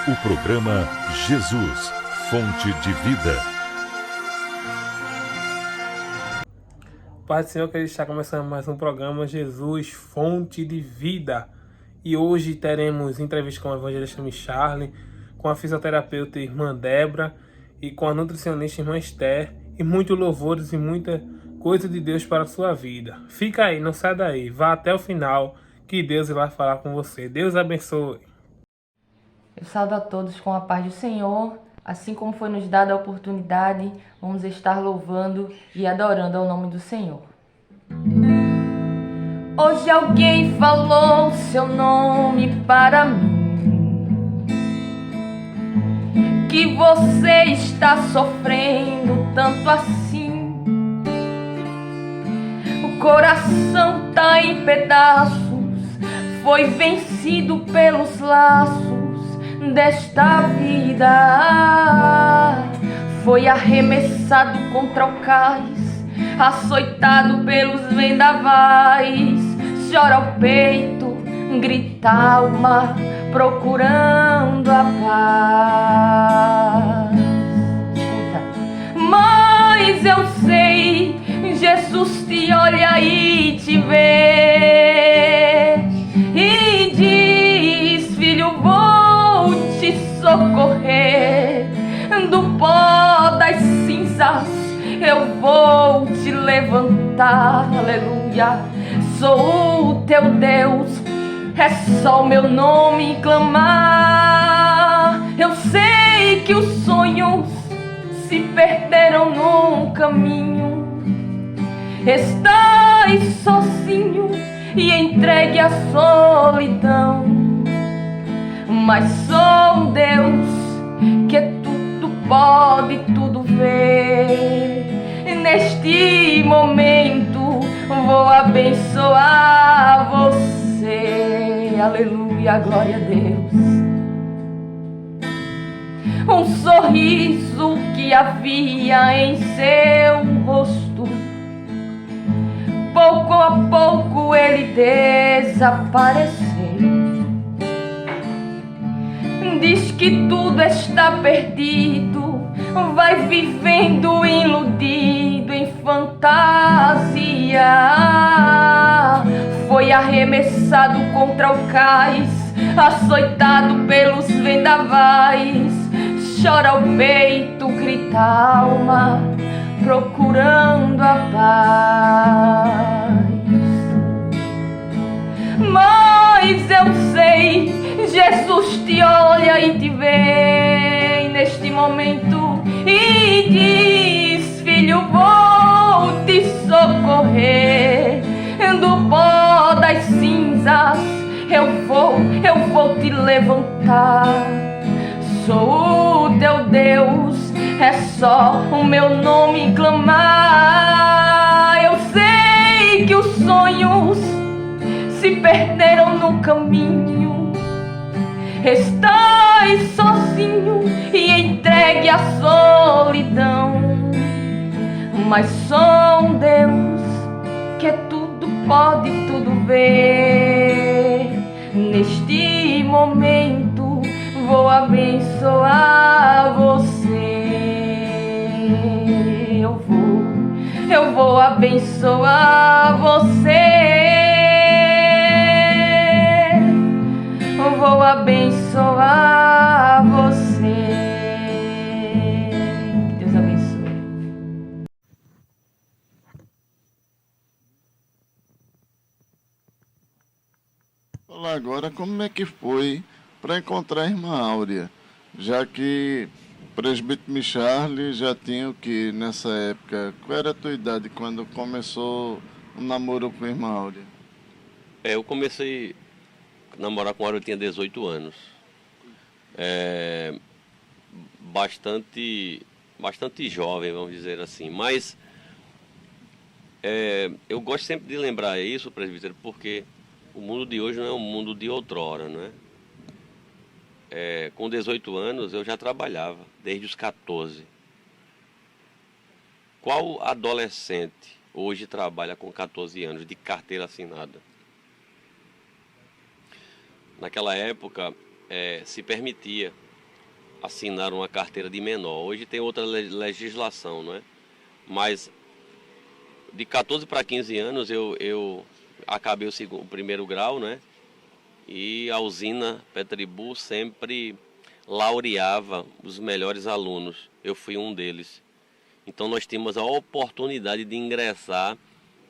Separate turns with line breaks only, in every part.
O programa Jesus, Fonte de Vida.
Pai do Senhor, que ele está começando mais um programa Jesus, Fonte de Vida. E hoje teremos entrevista com o evangelista Micharle, com a fisioterapeuta irmã Débora e com a nutricionista irmã Esther, e muitos louvores e muita coisa de Deus para a sua vida. Fica aí, não sai daí, vá até o final, que Deus vai falar com você. Deus abençoe.
Eu saúdo a todos com a paz do Senhor. Assim como foi nos dada a oportunidade, vamos estar louvando e adorando ao nome do Senhor. Hoje alguém falou seu nome para mim, que você está sofrendo tanto assim. O coração tá em pedaços, foi vencido pelos laços desta vida, foi arremessado contra o cais, açoitado pelos vendavais, chora o peito, grita a alma, procurando a paz. Escuta. Mas eu sei, Jesus te olha e te vê e diz: filho, vou te socorrer, do pó das cinzas eu vou te levantar, aleluia. Sou o teu Deus, é só o meu nome clamar. Eu sei que os sonhos se perderam no caminho, estás sozinho e entregue à solidão, mas sou um Deus que tudo pode, tudo vê. Neste momento vou abençoar você, aleluia, glória a Deus. Um sorriso que havia em seu rosto, pouco a pouco ele desapareceu. Diz que tudo está perdido, vai vivendo iludido em fantasia. Foi arremessado contra o cais, açoitado pelos vendavais, chora o peito, grita a alma, procurando a paz. Mas eu sei, Jesus te olha e te vê neste momento e diz: filho, vou te socorrer, do pó das cinzas eu vou te levantar. Sou o teu Deus, é só o meu nome clamar. Eu sei que os sonhos se perderam no caminho, estás sozinho e entregue à solidão, mas sou um Deus que tudo pode, tudo vê. Neste momento vou abençoar você. Eu vou abençoar você. Vou abençoar você. Que Deus abençoe.
Olá, agora como é que foi para encontrar a irmã Áurea? Já que o presbítero Micharle já tinha o que nessa época? Qual era a tua idade quando começou o namoro com a irmã Áurea?
Eu comecei a namorar com ela, eu tinha 18 anos. Bastante jovem, vamos dizer assim. Mas eu gosto sempre de lembrar isso, presbítero, porque o mundo de hoje não é o mundo de outrora, não é? Com 18 anos eu já trabalhava, desde os 14. Qual adolescente hoje trabalha com 14 anos de carteira assinada? Naquela época se permitia assinaram uma carteira de menor. Hoje tem outra legislação, não é? Mas de 14 para 15 anos eu acabei o primeiro grau, né? E a usina Petribu sempre laureava os melhores alunos. Eu fui um deles. Então nós tínhamos a oportunidade de ingressar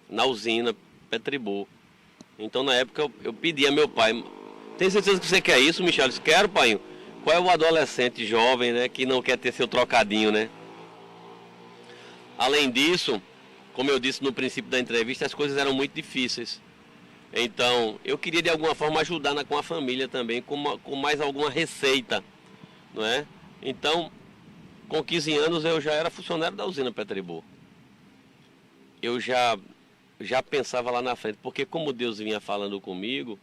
na usina Petribu. Então na época eu pedi a meu pai: tem certeza que você quer isso, Michel? Eu disse: quero, pai. Qual é o adolescente jovem, né, que não quer ter seu trocadinho, né? Além disso, como eu disse no princípio da entrevista, as coisas eram muito difíceis. Então, eu queria de alguma forma ajudar com a família também, com mais alguma receita, não é? Então, com 15 anos eu já era funcionário da usina Petribu. Eu já pensava lá na frente, porque como Deus vinha falando comigo,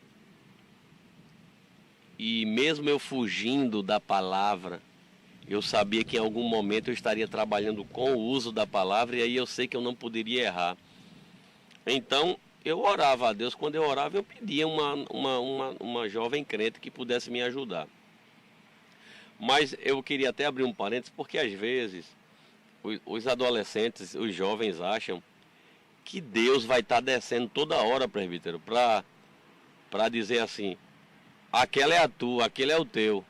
e mesmo eu fugindo da palavra, eu sabia que em algum momento eu estaria trabalhando com o uso da palavra, e aí eu sei que eu não poderia errar. Então, eu orava a Deus. Quando eu orava, eu pedia uma jovem crente que pudesse me ajudar. Mas eu queria até abrir um parênteses, porque às vezes os adolescentes, os jovens acham que Deus vai estar descendo toda hora, presbítero, para dizer assim: aquela é a tua, aquele é o teu.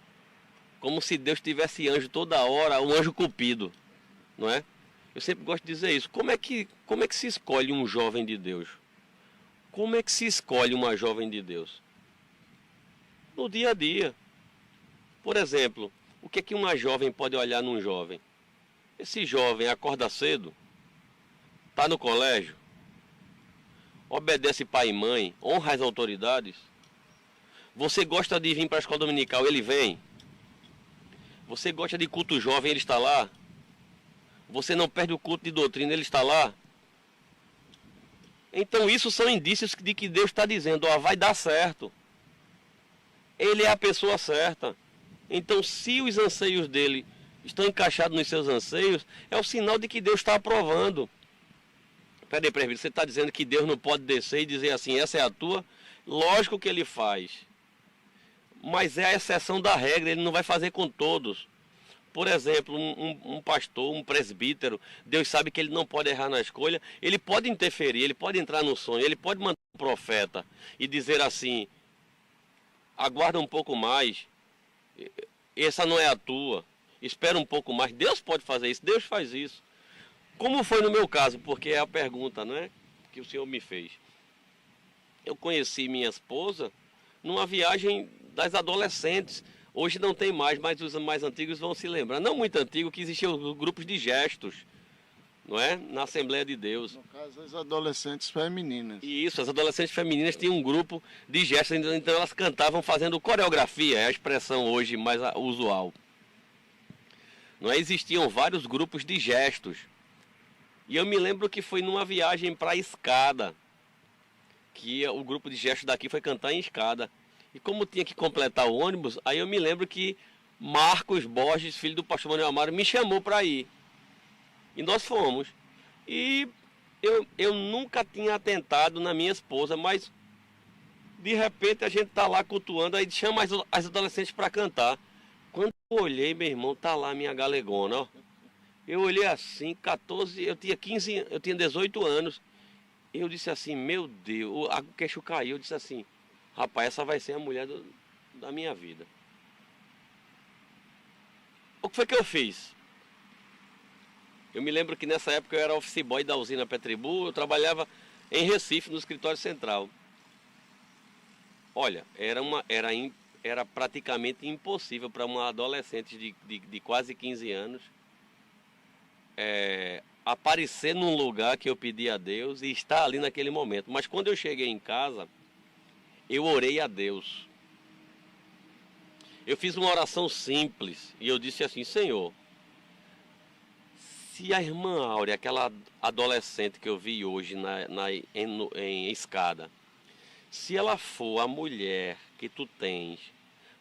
Como se Deus tivesse anjo toda hora, um anjo cupido, não é? Eu sempre gosto de dizer isso. Como é que se escolhe um jovem de Deus? Como é que se escolhe uma jovem de Deus? No dia a dia. Por exemplo, o que é que uma jovem pode olhar num jovem? Esse jovem acorda cedo, está no colégio, obedece pai e mãe, honra as autoridades. Você gosta de vir para a escola dominical, ele vem. Você gosta de culto jovem, ele está lá. Você não perde o culto de doutrina, ele está lá. Então isso são indícios de que Deus está dizendo: ó, vai dar certo. Ele é a pessoa certa. Então, se os anseios dele estão encaixados nos seus anseios, é o sinal de que Deus está aprovando. Peraí, presbítero, você está dizendo que Deus não pode descer e dizer assim: essa é a tua? Lógico que ele faz. Mas é a exceção da regra, ele não vai fazer com todos. Por exemplo, um pastor, um presbítero, Deus sabe que ele não pode errar na escolha, ele pode interferir, ele pode entrar no sonho, ele pode mandar um profeta e dizer assim: aguarda um pouco mais, essa não é a tua, espera um pouco mais. Deus pode fazer isso, Deus faz isso. Como foi no meu caso, porque é a pergunta, não é, que o Senhor me fez. Eu conheci minha esposa numa viagem das adolescentes. Hoje não tem mais, mas os mais antigos vão se lembrar. Não muito antigo, que existiam os grupos de gestos, não é? Na Assembleia de Deus.
No caso, as adolescentes femininas.
E isso, as adolescentes femininas tinham um grupo de gestos, então elas cantavam fazendo coreografia, é a expressão hoje mais usual. Não é? Existiam vários grupos de gestos. E eu me lembro que foi numa viagem para a Escada, que o grupo de gestos daqui foi cantar em Escada. E como tinha que completar o ônibus, aí eu me lembro que Marcos Borges, filho do pastor Manuel Amaro, me chamou para ir. E nós fomos. E eu nunca tinha atentado na minha esposa, mas de repente a gente tá lá cultuando, aí chama as adolescentes para cantar. Quando eu olhei, meu irmão, tá lá a minha galegona, ó. Eu olhei assim, 14, eu tinha 18 anos. Eu disse assim: meu Deus, o queixo caiu. Eu disse assim: rapaz, essa vai ser a mulher da minha vida. O que foi que eu fiz? Eu me lembro que nessa época eu era office boy da usina Petribu, eu trabalhava em Recife, no escritório central. Olha, era praticamente impossível para uma adolescente de quase 15 anos aparecer num lugar que eu pedi a Deus e estar ali naquele momento. Mas quando eu cheguei em casa, eu orei a Deus. Eu fiz uma oração simples e eu disse assim: Senhor, se a irmã Áurea, aquela adolescente que eu vi hoje em Escada, se ela for a mulher que tu tens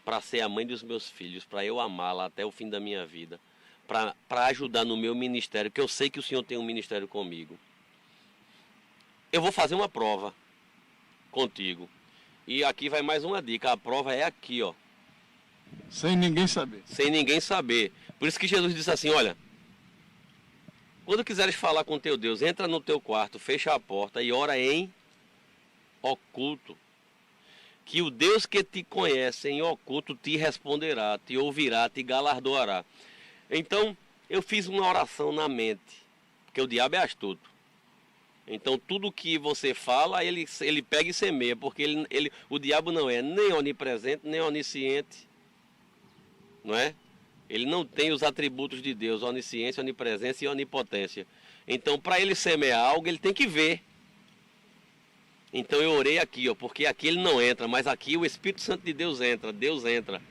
para ser a mãe dos meus filhos, para eu amá-la até o fim da minha vida, para ajudar no meu ministério, que eu sei que o Senhor tem um ministério comigo, eu vou fazer uma prova contigo. E aqui vai mais uma dica: a prova é aqui, ó.
Sem ninguém saber.
Sem ninguém saber. Por isso que Jesus disse assim, olha, quando quiseres falar com teu Deus, entra no teu quarto, fecha a porta e ora em oculto. Que o Deus que te conhece em oculto te responderá, te ouvirá, te galardoará. Então, eu fiz uma oração na mente, porque o diabo é astuto. Então, tudo que você fala, ele pega e semeia, porque o diabo não é nem onipresente, nem onisciente, não é? Ele não tem os atributos de Deus, onisciência, onipresença e onipotência. Então, para ele semear algo, ele tem que ver. Então, eu orei aqui, ó, porque aqui ele não entra, mas aqui o Espírito Santo de Deus entra, Deus entra.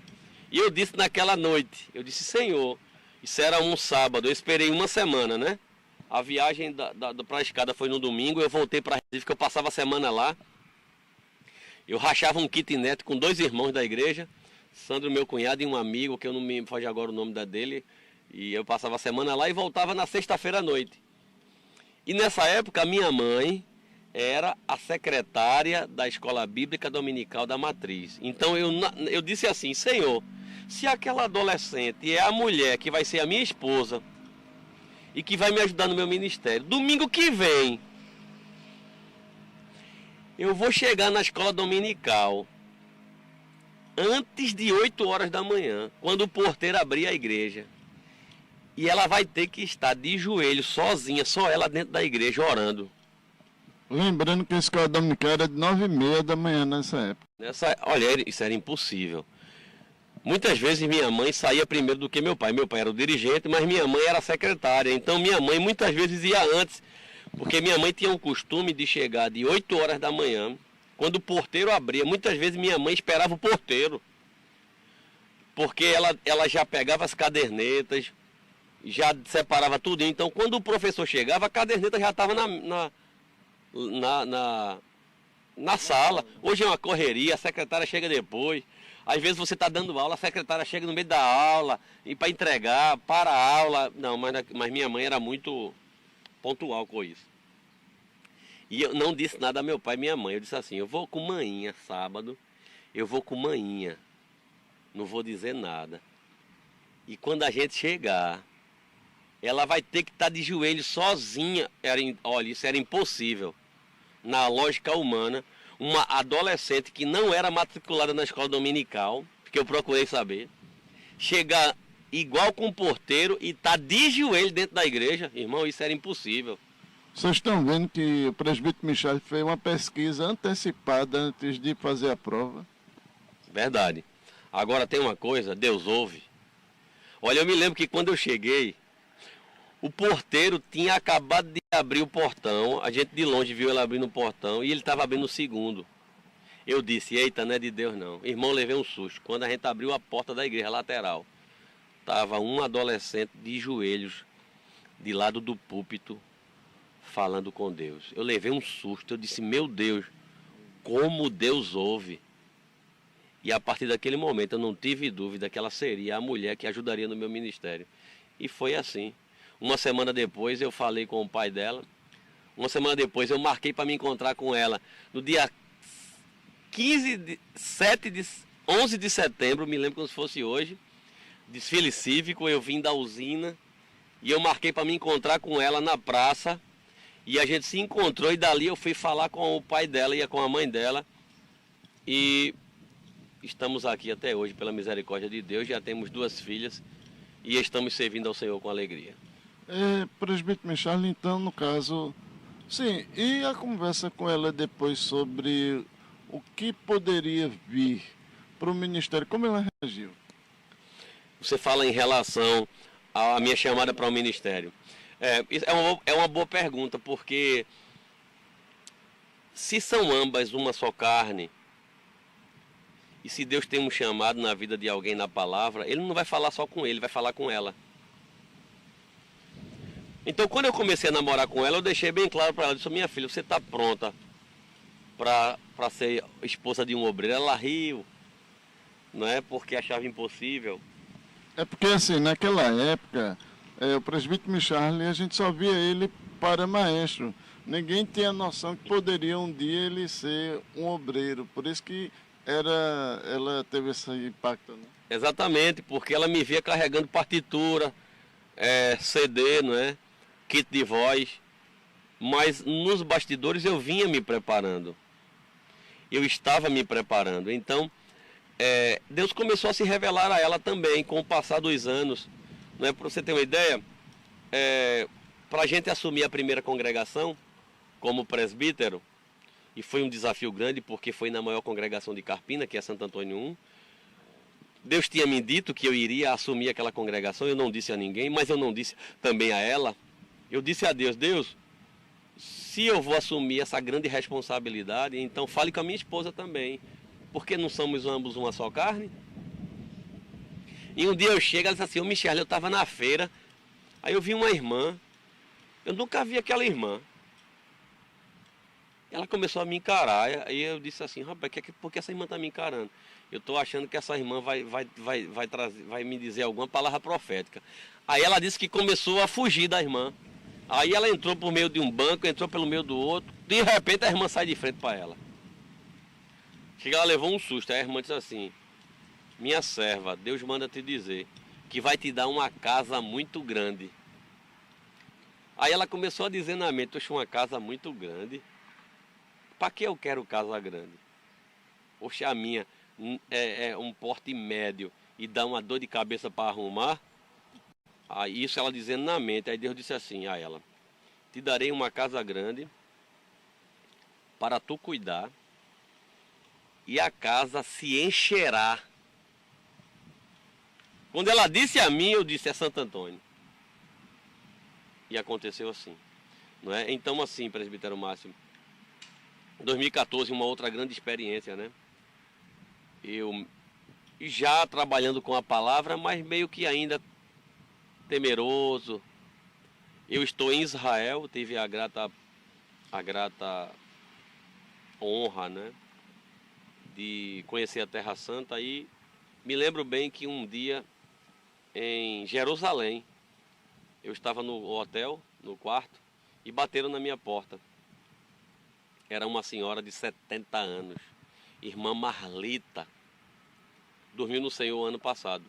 E eu disse naquela noite, eu disse, Senhor, isso era um sábado, eu esperei uma semana, né? A viagem para a escada foi no domingo, eu voltei para Recife, que eu passava a semana lá. Eu rachava um kitnet com 2 irmãos da igreja, Sandro, meu cunhado, e um amigo, que eu não me foge agora o nome dele. E eu passava a semana lá e voltava na sexta-feira à noite. E nessa época, a minha mãe era a secretária da Escola Bíblica Dominical da Matriz. Então eu disse assim, Senhor, se aquela adolescente é a mulher que vai ser a minha esposa e que vai me ajudar no meu ministério, domingo que vem, eu vou chegar na escola dominical antes de 8 horas da manhã, quando o porteiro abrir a igreja. E ela vai ter que estar de joelho, sozinha, só ela dentro da igreja, orando.
Lembrando que a escola dominical era de 9h30 da manhã nessa época.
Olha, isso era impossível. Muitas vezes minha mãe saía primeiro do que meu pai. Meu pai era o dirigente, mas minha mãe era a secretária. Então minha mãe muitas vezes ia antes, porque minha mãe tinha um costume de chegar de 8 horas da manhã. Quando o porteiro abria, muitas vezes minha mãe esperava o porteiro. Porque ela já pegava as cadernetas, já separava tudo. Então quando o professor chegava, a caderneta já estava na sala. Hoje é uma correria, a secretária chega depois. Às vezes você está dando aula, a secretária chega no meio da aula e para entregar, para a aula. Não, mas minha mãe era muito pontual com isso. E eu não disse nada a meu pai e minha mãe. Eu disse assim, eu vou com maninha sábado, eu vou com maninha, não vou dizer nada. E quando a gente chegar, ela vai ter que estar de joelho sozinha. Olha, isso era impossível. Na lógica humana, uma adolescente que não era matriculada na escola dominical, que eu procurei saber, chegar igual com o porteiro e estar de joelho dentro da igreja, irmão, isso era impossível.
Vocês estão vendo que o presbítero Michel fez uma pesquisa antecipada antes de fazer a prova?
Verdade. Agora tem uma coisa, Deus ouve. Olha, eu me lembro que quando eu cheguei, o porteiro tinha acabado de abrir o portão, a gente de longe viu ele abrindo o portão e ele estava abrindo o segundo. Eu disse, eita, não é de Deus não. Irmão, levei um susto. Quando a gente abriu a porta da igreja lateral, estava um adolescente de joelhos, de lado do púlpito, falando com Deus. Eu levei um susto, eu disse, meu Deus, como Deus ouve. E a partir daquele momento eu não tive dúvida que ela seria a mulher que ajudaria no meu ministério. E foi assim. Uma semana depois eu falei com o pai dela. Uma semana depois eu marquei para me encontrar com ela. No dia 11 de setembro, me lembro como se fosse hoje, desfile cívico, eu vim da usina e eu marquei para me encontrar com ela na praça. E a gente se encontrou e dali eu fui falar com o pai dela e com a mãe dela. E estamos aqui até hoje, pela misericórdia de Deus. Já temos 2 filhas e estamos servindo ao Senhor com alegria.
Presbítero Michel, então, no caso, sim, e a conversa com ela depois sobre o que poderia vir para o ministério, como ela reagiu?
Você fala em relação à minha chamada para o ministério. É uma boa pergunta, porque se são ambas uma só carne, e se Deus tem um chamado na vida de alguém na palavra, Ele não vai falar só com ele, vai falar com ela. Então, quando eu comecei a namorar com ela, eu deixei bem claro para ela, eu disse, minha filha, você está pronta para ser esposa de um obreiro? Ela riu, não é? Porque achava impossível.
É porque, assim, naquela época, o presbítero Michel, a gente só via ele para maestro. Ninguém tinha noção que poderia um dia ele ser um obreiro. Por isso que ela teve esse impacto, né?
Exatamente, porque ela me via carregando partitura, CD, não é? Kit de voz. Mas nos bastidores eu vinha me preparando. Eu estava me preparando. Então, Deus começou a se revelar a ela também com o passar dos anos. Não é? Para você ter uma ideia, para a gente assumir a primeira congregação como presbítero, e foi um desafio grande porque foi na maior congregação de Carpina, que é Santo Antônio 1. Deus tinha me dito que eu iria assumir aquela congregação, eu não disse a ninguém, mas eu não disse também a ela. Eu disse a Deus, Deus, se eu vou assumir essa grande responsabilidade, então fale com a minha esposa também, porque não somos ambos uma só carne. E um dia eu chego, ela disse assim, Michele, eu estava na feira, aí eu vi uma irmã, eu nunca vi aquela irmã. Ela começou a me encarar, aí eu disse assim, rapaz, por que essa irmã está me encarando? Eu estou achando que essa irmã vai me dizer alguma palavra profética. Aí ela disse que começou a fugir da irmã. Aí ela entrou por meio de um banco, entrou pelo meio do outro, de repente a irmã sai de frente para ela. Chega, ela levou um susto, aí a irmã disse assim, minha serva, Deus manda te dizer que vai te dar uma casa muito grande. Aí ela começou a dizer na mente, oxe, uma casa muito grande? Para que eu quero casa grande? Oxe, a minha é um porte médio e dá uma dor de cabeça para arrumar. Aí isso ela dizendo na mente. Aí Deus disse assim a ela, te darei uma casa grande para tu cuidar e a casa se encherá. Quando ela disse a mim, eu disse, é Santo Antônio. E aconteceu assim. Não é? Então assim, presbítero Márcio, 2014, uma outra grande experiência, né? Eu já trabalhando com a palavra, mas meio que ainda temeroso. Eu estou em Israel, tive a grata honra, né, de conhecer a Terra Santa. E me lembro bem que um dia em Jerusalém, eu estava no hotel, no quarto, e bateram na minha porta. Era uma senhora de 70 anos, irmã Marlita, dormiu no Senhor ano passado.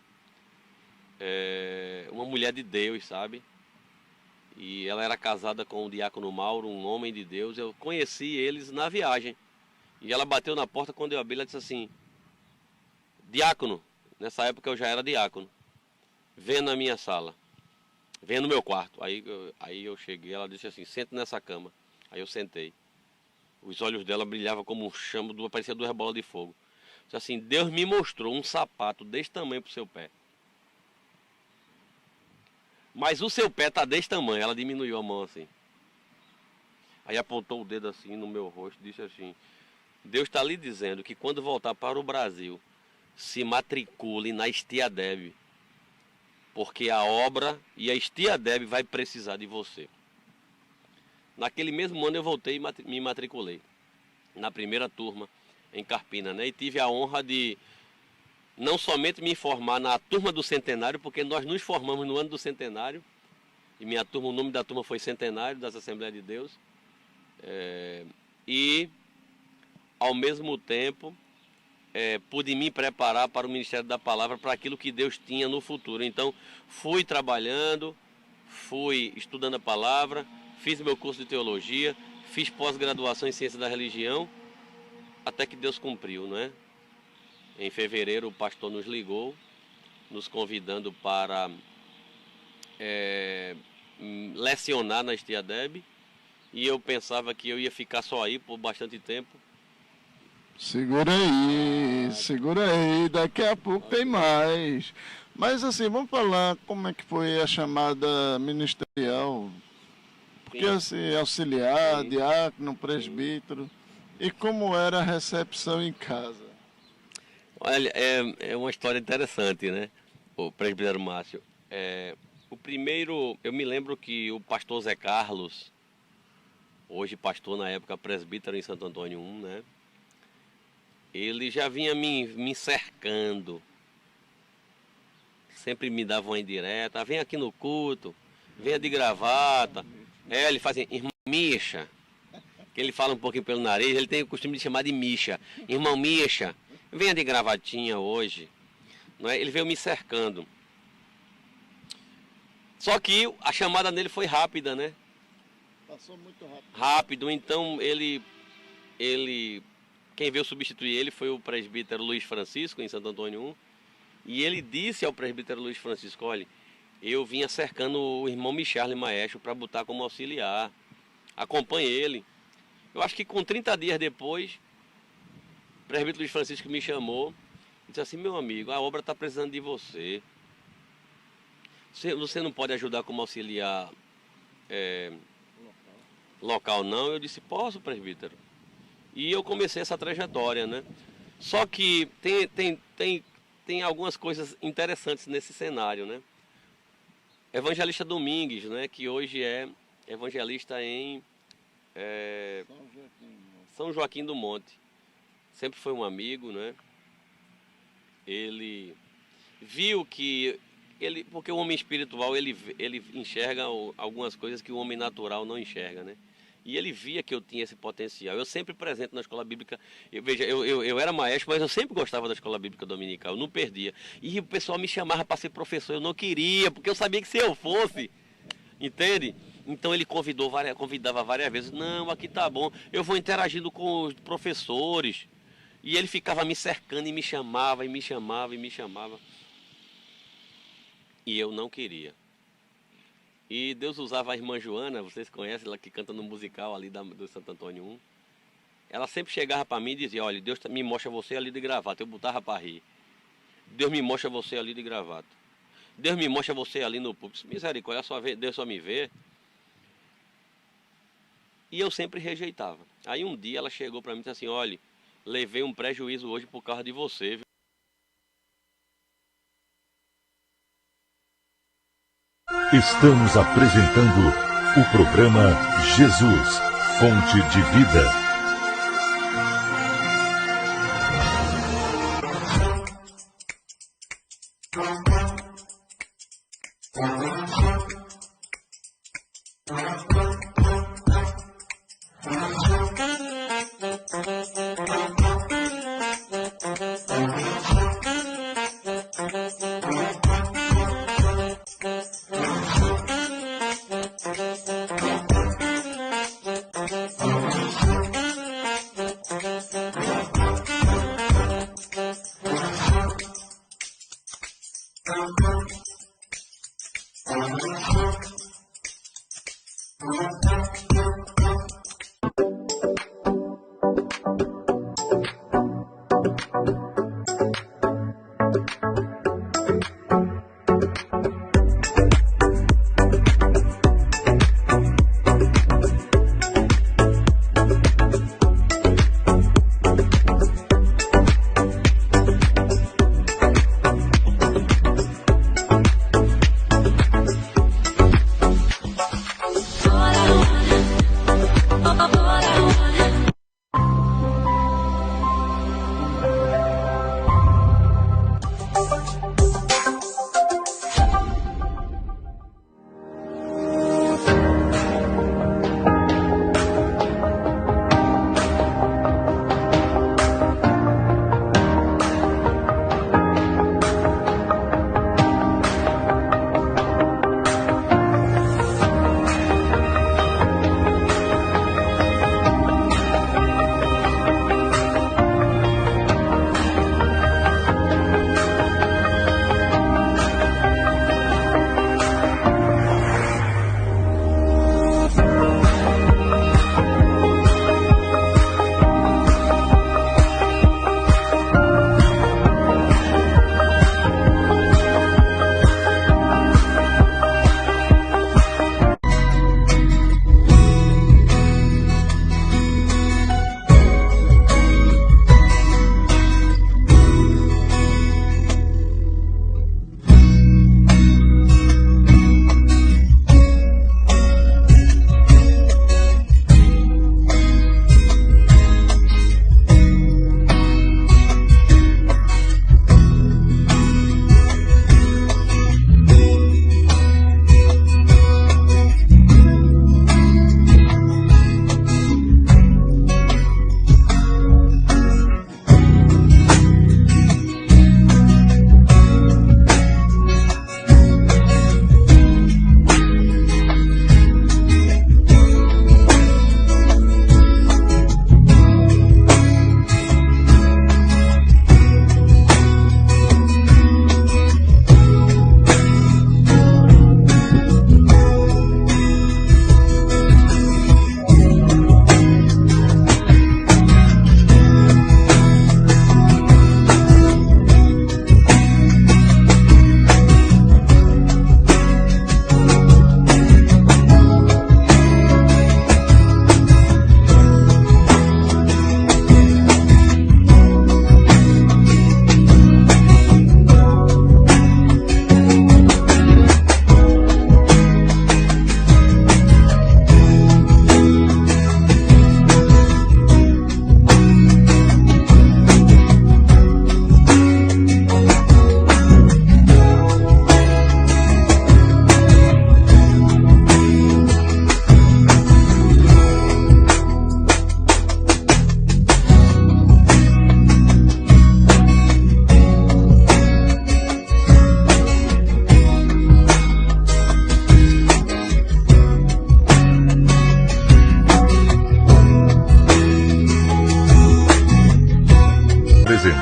Uma mulher de Deus, sabe? E ela era casada com o diácono Mauro, um homem de Deus. Eu conheci eles na viagem. E ela bateu na porta, quando eu abri, ela disse assim, diácono, nessa época eu já era diácono, venha na minha sala, venha no meu quarto. Aí eu cheguei, ela disse assim, sente nessa cama. Aí eu sentei. Os olhos dela brilhavam como um chamo, parecia duas bolas de fogo. Disse assim, Deus me mostrou um sapato desse tamanho para o seu pé. Mas o seu pé está desse tamanho. Ela diminuiu a mão assim. Aí apontou o dedo assim no meu rosto e disse assim, Deus está lhe dizendo que quando voltar para o Brasil, se matricule na Estiadeb, porque a obra e a Estiadeb vai precisar de você. Naquele mesmo ano eu voltei e me matriculei na primeira turma em Carpina, né? E tive a honra de não somente me formar na turma do centenário, porque nós nos formamos no ano do centenário, e minha turma, o nome da turma foi Centenário das Assembleias de Deus, e ao mesmo tempo pude me preparar para o Ministério da Palavra, para aquilo que Deus tinha no futuro. Então fui trabalhando, fui estudando a palavra, fiz meu curso de teologia, fiz pós-graduação em ciência da religião, até que Deus cumpriu, não é? Em fevereiro o pastor nos ligou, nos convidando para lecionar na Estiadeb, e eu pensava que eu ia ficar só aí por bastante tempo.
Segura aí, daqui a pouco tem mais. Mas assim, vamos falar como é que foi a chamada ministerial. Porque assim, auxiliar, diácono, presbítero, e como era a recepção em casa?
Olha, é uma história interessante, né, o presbítero Márcio. O primeiro, eu me lembro que o pastor Zé Carlos, hoje pastor, na época presbítero em Santo Antônio 1, né, ele já vinha me cercando, sempre me dava uma indireta, vem aqui no culto, venha de gravata. Ele faz assim, irmão Misha, que ele fala um pouquinho pelo nariz, ele tem o costume de chamar de Misha. Irmão Misha, venha de gravatinha hoje, não é? Ele veio me cercando. Só que a chamada nele foi rápida, né?
Passou muito rápido.
Rápido, então quem veio substituir ele foi o presbítero Luiz Francisco, em Santo Antônio 1. E ele disse ao presbítero Luiz Francisco, olha, eu vinha cercando o irmão Micharle Maestro para botar como auxiliar. Acompanhe ele. Eu acho que com 30 dias depois, o presbítero Luiz Francisco me chamou e disse assim, meu amigo, a obra está precisando de você. Você não pode ajudar como auxiliar local, não? Eu disse, posso, presbítero. E eu comecei essa trajetória, né? Só que tem algumas coisas interessantes nesse cenário, né? Evangelista Domingues, né? Que hoje é evangelista em São Joaquim do Monte. Sempre foi um amigo, né? Ele viu que porque o homem espiritual ele enxerga algumas coisas que o homem natural não enxerga, né? E ele via que eu tinha esse potencial. Eu sempre presente na escola bíblica. Eu era maestro, mas eu sempre gostava da escola bíblica dominical. Eu não perdia. E o pessoal me chamava para ser professor. Eu não queria, porque eu sabia que se eu fosse, entende? Então ele convidava várias vezes. Não, aqui tá bom. Eu vou interagindo com os professores. E ele ficava me cercando e me chamava, e me chamava, e me chamava. E eu não queria. E Deus usava a irmã Joana, vocês conhecem, ela que canta no musical ali do Santo Antônio 1. Ela sempre chegava para mim e dizia, olha, Deus me mostra você ali de gravata. Eu botava para rir. Deus me mostra você ali de gravata. Deus me mostra você ali no púlpito. Misericórdia, Deus só me vê. E eu sempre rejeitava. Aí um dia ela chegou para mim e disse assim, olha, levei um prejuízo hoje por causa de você, viu?
Estamos apresentando o programa Jesus, Fonte de Vida.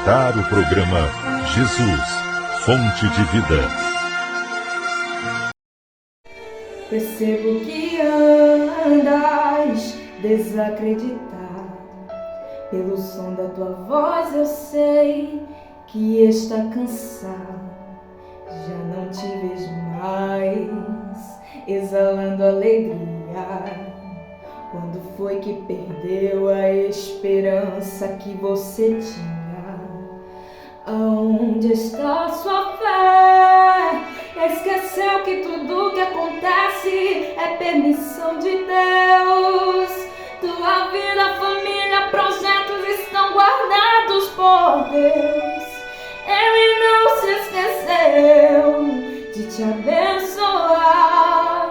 apresentar o programa Jesus, Fonte de Vida.
Percebo que andas desacreditado. Pelo som da tua voz eu sei que está cansado. Já não te vejo mais exalando alegria. Quando foi que perdeu a esperança que você tinha? Aonde está a sua fé? Esqueceu que tudo que acontece é permissão de Deus. Tua vida, família, projetos estão guardados por Deus. Ele não se esqueceu de te abençoar.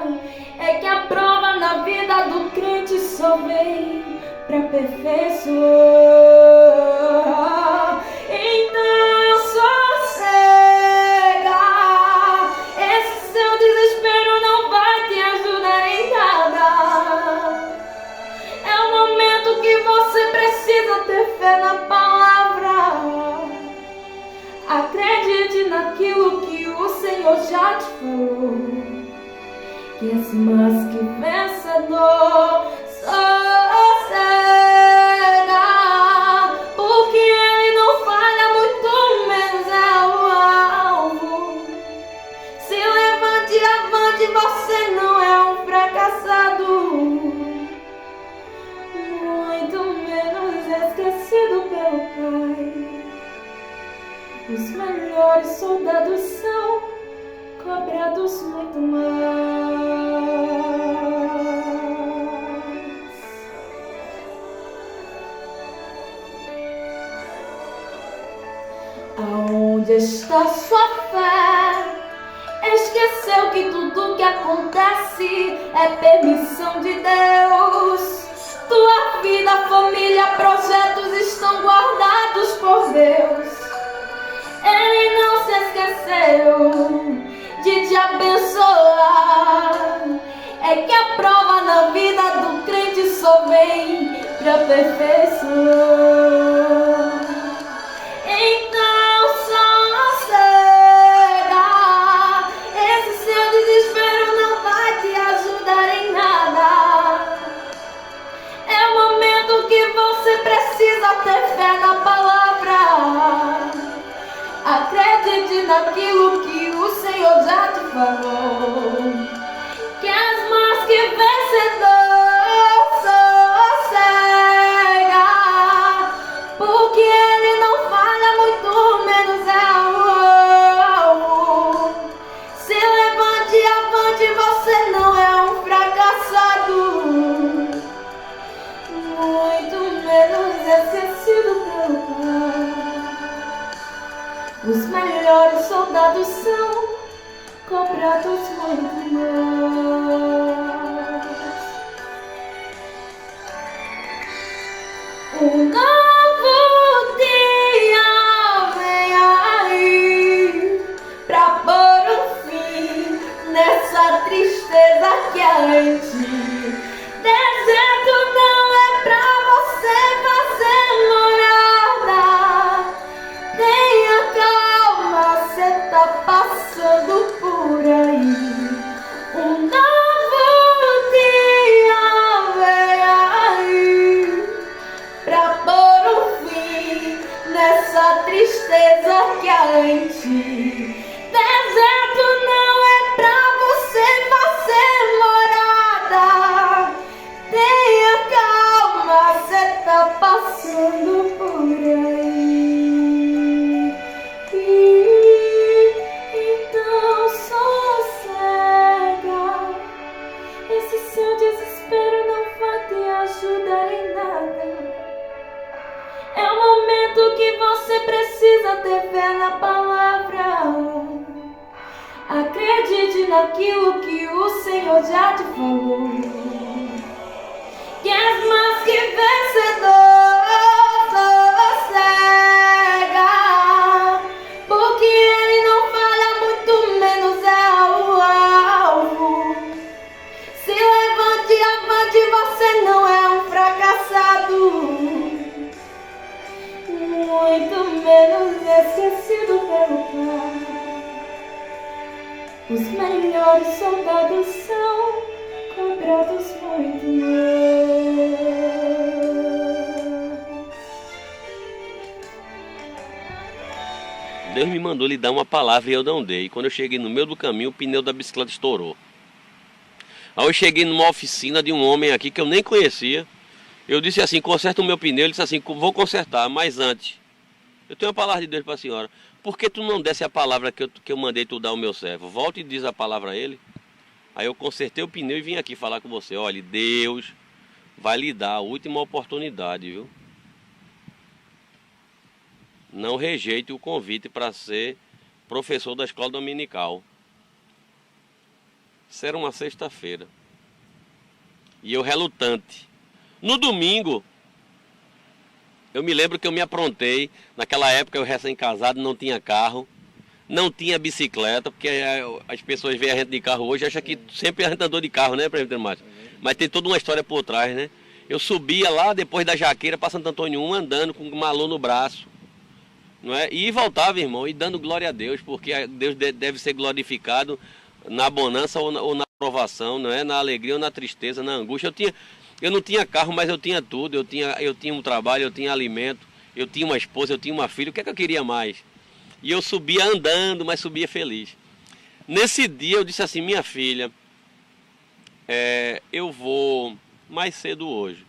É que a prova na vida do crente só vem pra aperfeiçoar. Então sossega, esse seu desespero não vai te ajudar em nada. É o momento que você precisa ter fé na palavra. Acredite naquilo que o Senhor já te falou. Que és mais que vencedor. Sossega, porque Ele não falha, muito menos é o alvo. Se levante e avante, você não é um fracassado, muito menos esquecido pelo Pai. Os melhores soldados são cobrados muito mais. Aonde está sua fé? Esqueceu que tudo que acontece é permissão de Deus. Tua vida, família, projetos estão guardados por Deus. Ele não se esqueceu de te abençoar. É que a prova na vida do crente só vem pra aperfeiçoar. Então sossega, esse seu desespero não vai te ajudar em nada. É o momento que você precisa ter fé na palavra. Acredite naquilo que o Senhor já te falou. Que és mais que vencedor. Sossega, porque Ele não falha, muito menos é o alvo. Se levante e avante, você não é um fracassado, muito menos esquecido pelo Pai. Os melhores soldados são cobrados muito mais. Um novo dia vem aí pra pôr um fim nessa tristeza que há em ti. Deserto não é pra você fazer morada. Tenha calma, cê tá passando por aí. Um novo dia vem aí pra pôr um fim nessa tristeza que há em ti. Deserto não é pra você fazer morada. Tenha calma, cê tá passando por aí. Então sossega, esse seu desespero não vai te ajudar em nada. É o momento que você precisa ter fé na palavra. Acredite naquilo que o Senhor já te falou. Que és mais que vencedor. Sossega, porque Ele não falha, muito menos é o alvo. Se levante e avante, você não é um fracassado, muito menos Os melhores soldados são cobrados muito mais.
Deus me mandou lhe dar uma palavra e eu não dei. Quando eu cheguei no meio do caminho, o pneu da bicicleta estourou. Aí eu cheguei numa oficina de um homem aqui que eu nem conhecia. Eu disse assim, conserta o meu pneu. Ele disse assim, vou consertar, mas antes, eu tenho uma palavra de Deus para a senhora. Por que tu não desse a palavra que eu mandei tu dar ao meu servo? Volta e diz a palavra a ele. Aí eu consertei o pneu e vim aqui falar com você. Olha, Deus vai lhe dar a última oportunidade, viu? Não rejeite o convite para ser professor da escola dominical. Isso era uma sexta-feira. E eu relutante. No domingo, eu me lembro que eu me aprontei. Naquela época eu recém-casado, não tinha carro, não tinha bicicleta, porque as pessoas veem a gente de carro hoje e acham que sempre a gente andou de carro, né, presbítero Márcio? Mas tem toda uma história por trás, né? Eu subia lá depois da Jaqueira para Santo Antônio 1 andando com um malô no braço. Não é? E voltava, irmão, e dando glória a Deus, porque Deus deve ser glorificado na bonança ou na provação, não é? Na alegria ou na tristeza, na angústia. Eu não tinha carro, mas eu tinha tudo. Eu tinha um trabalho, eu tinha alimento, eu tinha uma esposa, eu tinha uma filha. O que é que eu queria mais? E eu subia andando, mas subia feliz. Nesse dia eu disse assim, minha filha, eu vou mais cedo hoje.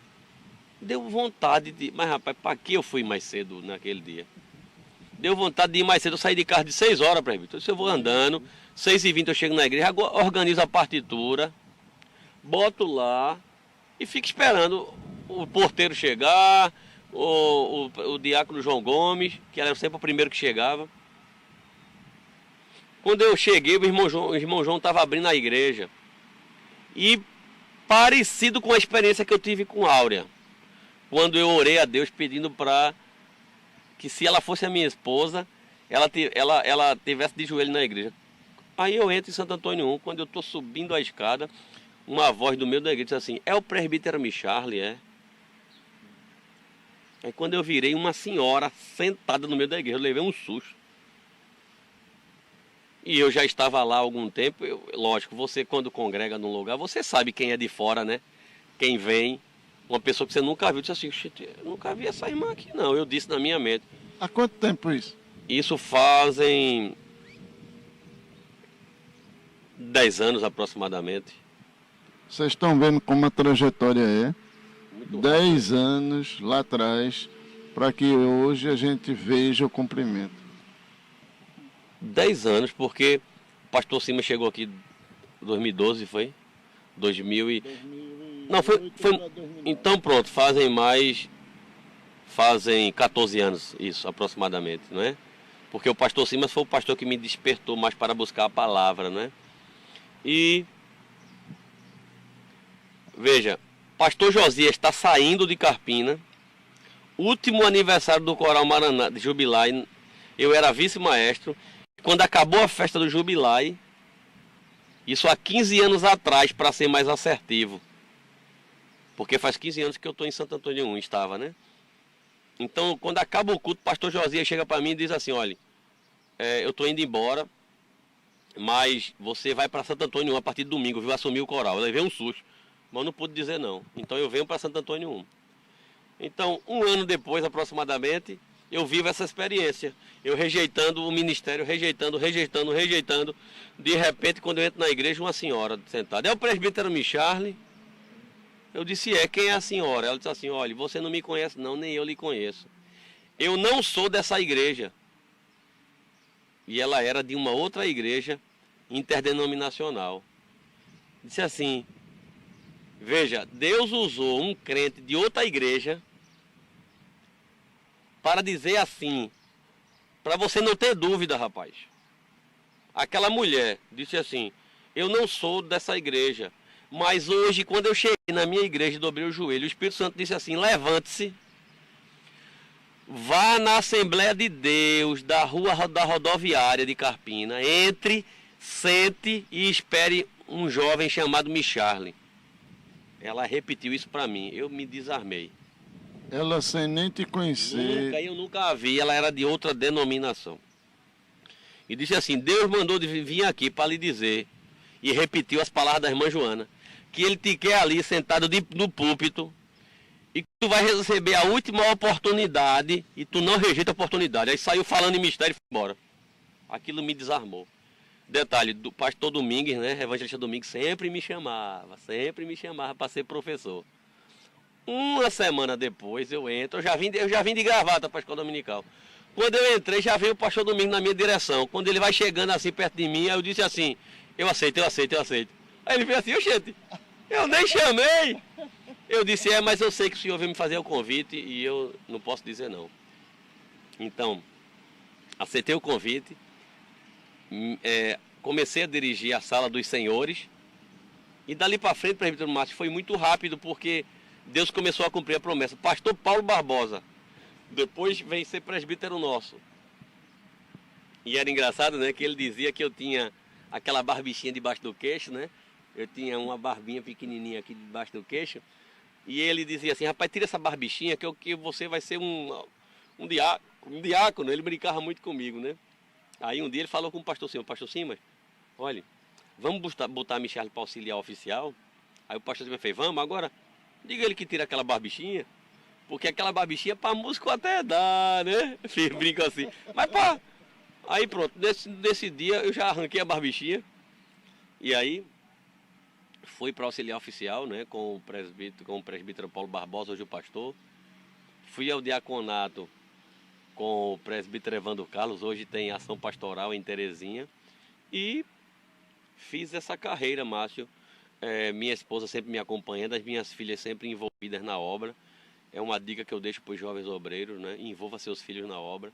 Deu vontade de... Mas rapaz, para que eu fui mais cedo naquele dia? Deu vontade de ir mais cedo. Eu saí de casa de 6 horas, presbítero. Se eu vou andando, 6h20 eu chego na igreja, organizo a partitura, boto lá e fico esperando o porteiro chegar, o diácono João Gomes, que era sempre o primeiro que chegava. Quando eu cheguei, o irmão João estava abrindo a igreja. E parecido com a experiência que eu tive com Áurea, quando eu orei a Deus pedindo para que se ela fosse a minha esposa, ela tivesse de joelho na igreja. Aí eu entro em Santo Antônio 1, quando eu estou subindo a escada, uma voz do meio da igreja diz assim, é o presbítero Micharle, é? Aí quando eu virei, uma senhora sentada no meio da igreja, eu levei um susto. E eu já estava lá há algum tempo, lógico, você quando congrega num lugar, você sabe quem é de fora, né? Quem vem, uma pessoa que você nunca viu, disse assim, eu nunca vi essa irmã aqui não, eu disse na minha mente.
Há quanto tempo isso?
Isso fazem 10 anos aproximadamente.
Vocês estão vendo como a trajetória é?
Muito
10 anos lá atrás, para que hoje a gente veja o cumprimento.
10 anos, porque o pastor Cima chegou aqui em 2012, foi? 2000 e... Não, foi... Então pronto, fazem 14 anos isso, aproximadamente, não é? Porque o pastor Simas foi o pastor que me despertou mais para buscar a palavra, né? E... Veja, pastor Josias está saindo de Carpina, último aniversário do Coral Maraná, de Jubilai, eu era vice-maestro. Quando acabou a festa do Jubilai, isso há 15 anos atrás, para ser mais assertivo, porque faz 15 anos que eu estou em Santo Antônio 1, estava, né? Então, quando acaba o culto, o pastor Josias chega para mim e diz assim, olha, eu estou indo embora, mas você vai para Santo Antônio 1 a partir de domingo, viu? Assumir o coral. Eu levei um susto, mas não pude dizer não. Então eu venho para Santo Antônio 1. Então, um ano depois, aproximadamente, eu vivo essa experiência. Eu rejeitando o ministério, rejeitando. De repente, quando eu entro na igreja, uma senhora sentada. É o presbítero Micharle? Eu disse, quem é a senhora? Ela disse assim, olha, você não me conhece não, nem eu lhe conheço. Eu não sou dessa igreja. E ela era de uma outra igreja interdenominacional. Disse assim, veja, Deus usou um crente de outra igreja para dizer assim, para você não ter dúvida, rapaz. Aquela mulher disse assim, eu não sou dessa igreja, mas hoje, quando eu cheguei na minha igreja e dobrei o joelho, o Espírito Santo disse assim, levante-se, vá na Assembleia de Deus da rua da rodoviária de Carpina, entre, sente e espere um jovem chamado Micharle. Ela repetiu isso para mim, eu me desarmei.
Ela sem nem te conhecer.
Eu nunca a vi, ela era de outra denominação. e disse assim: Deus mandou vir aqui para lhe dizer, e repetiu as palavras da irmã Joana, que ele te quer ali sentado no púlpito, e que tu vai receber a última oportunidade, e tu não rejeita a oportunidade. Aí saiu falando em mistério e foi embora. Aquilo me desarmou. Detalhe, do pastor Domingues, né, evangelista Domingues, sempre me chamava para ser professor. Uma semana depois eu entro, eu já vim de gravata para a escola dominical. Quando eu entrei, já veio o pastor Domingos na minha direção. Quando ele vai chegando assim perto de mim, aí eu disse assim: eu aceito. Aí ele veio assim: oxente, eu nem chamei. Eu disse: mas eu sei que o senhor veio me fazer o convite e eu não posso dizer não. Então, aceitei o convite, comecei a dirigir a sala dos senhores, e dali para frente, presbítero Márcio, foi muito rápido, porque Deus começou a cumprir a promessa. Pastor Paulo Barbosa depois veio ser presbítero nosso. E era engraçado, né, que ele dizia que eu tinha aquela barbichinha debaixo do queixo, né? Eu tinha uma barbinha pequenininha aqui debaixo do queixo. E ele dizia assim: rapaz, tira essa barbichinha que você vai ser um diácono. Ele brincava muito comigo, né? Aí um dia ele falou com o pastor Simas: olha, vamos botar a Michele para auxiliar oficial? Aí o pastor Simas fez: vamos, agora diga ele que tira aquela barbichinha, porque aquela barbichinha para músico até dá, né? Brinca assim. Mas pá, aí pronto, nesse dia eu já arranquei a barbichinha. E aí fui para auxiliar oficial, né, com o presbítero Paulo Barbosa, hoje o pastor. Fui ao diaconato com o presbítero Evandro Carlos, hoje tem ação pastoral em Terezinha. E fiz essa carreira, Márcio. Minha esposa sempre me acompanhando, as minhas filhas sempre envolvidas na obra. É uma dica que eu deixo para os jovens obreiros, né? Envolva seus filhos na obra.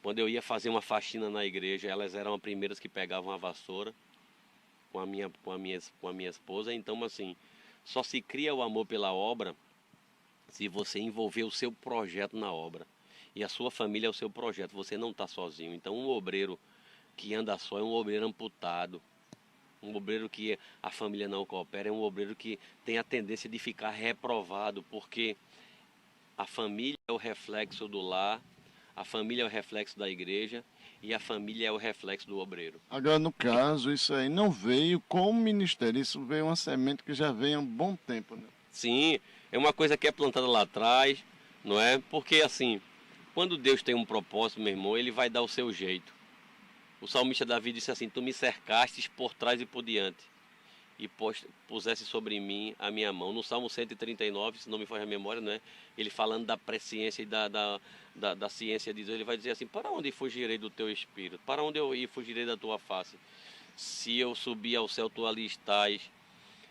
Quando eu ia fazer uma faxina na igreja, elas eram as primeiras que pegavam a vassoura com a minha esposa. Então, assim, só se cria o amor pela obra se você envolver o seu projeto na obra. E a sua família é o seu projeto, você não está sozinho. Então, um obreiro que anda só é um obreiro amputado. Um obreiro que a família não coopera é um obreiro que tem a tendência de ficar reprovado, porque a família é o reflexo do lar, a família é o reflexo da igreja e a família é o reflexo do obreiro.
Agora, no caso, isso aí não veio com o ministério, isso veio uma semente que já veio há um bom tempo, né?
Sim, é uma coisa que é plantada lá atrás, não é? Porque assim, quando Deus tem um propósito, meu irmão, ele vai dar o seu jeito. O salmista Davi disse assim: tu me cercastes por trás e por diante, e pusesse sobre mim a minha mão. No Salmo 139, se não me falha a memória, né? Ele falando da presciência e da ciência de Deus, ele vai dizer assim: para onde fugirei do teu espírito? Para onde eu ir fugirei da tua face? Se eu subir ao céu, tu ali estás.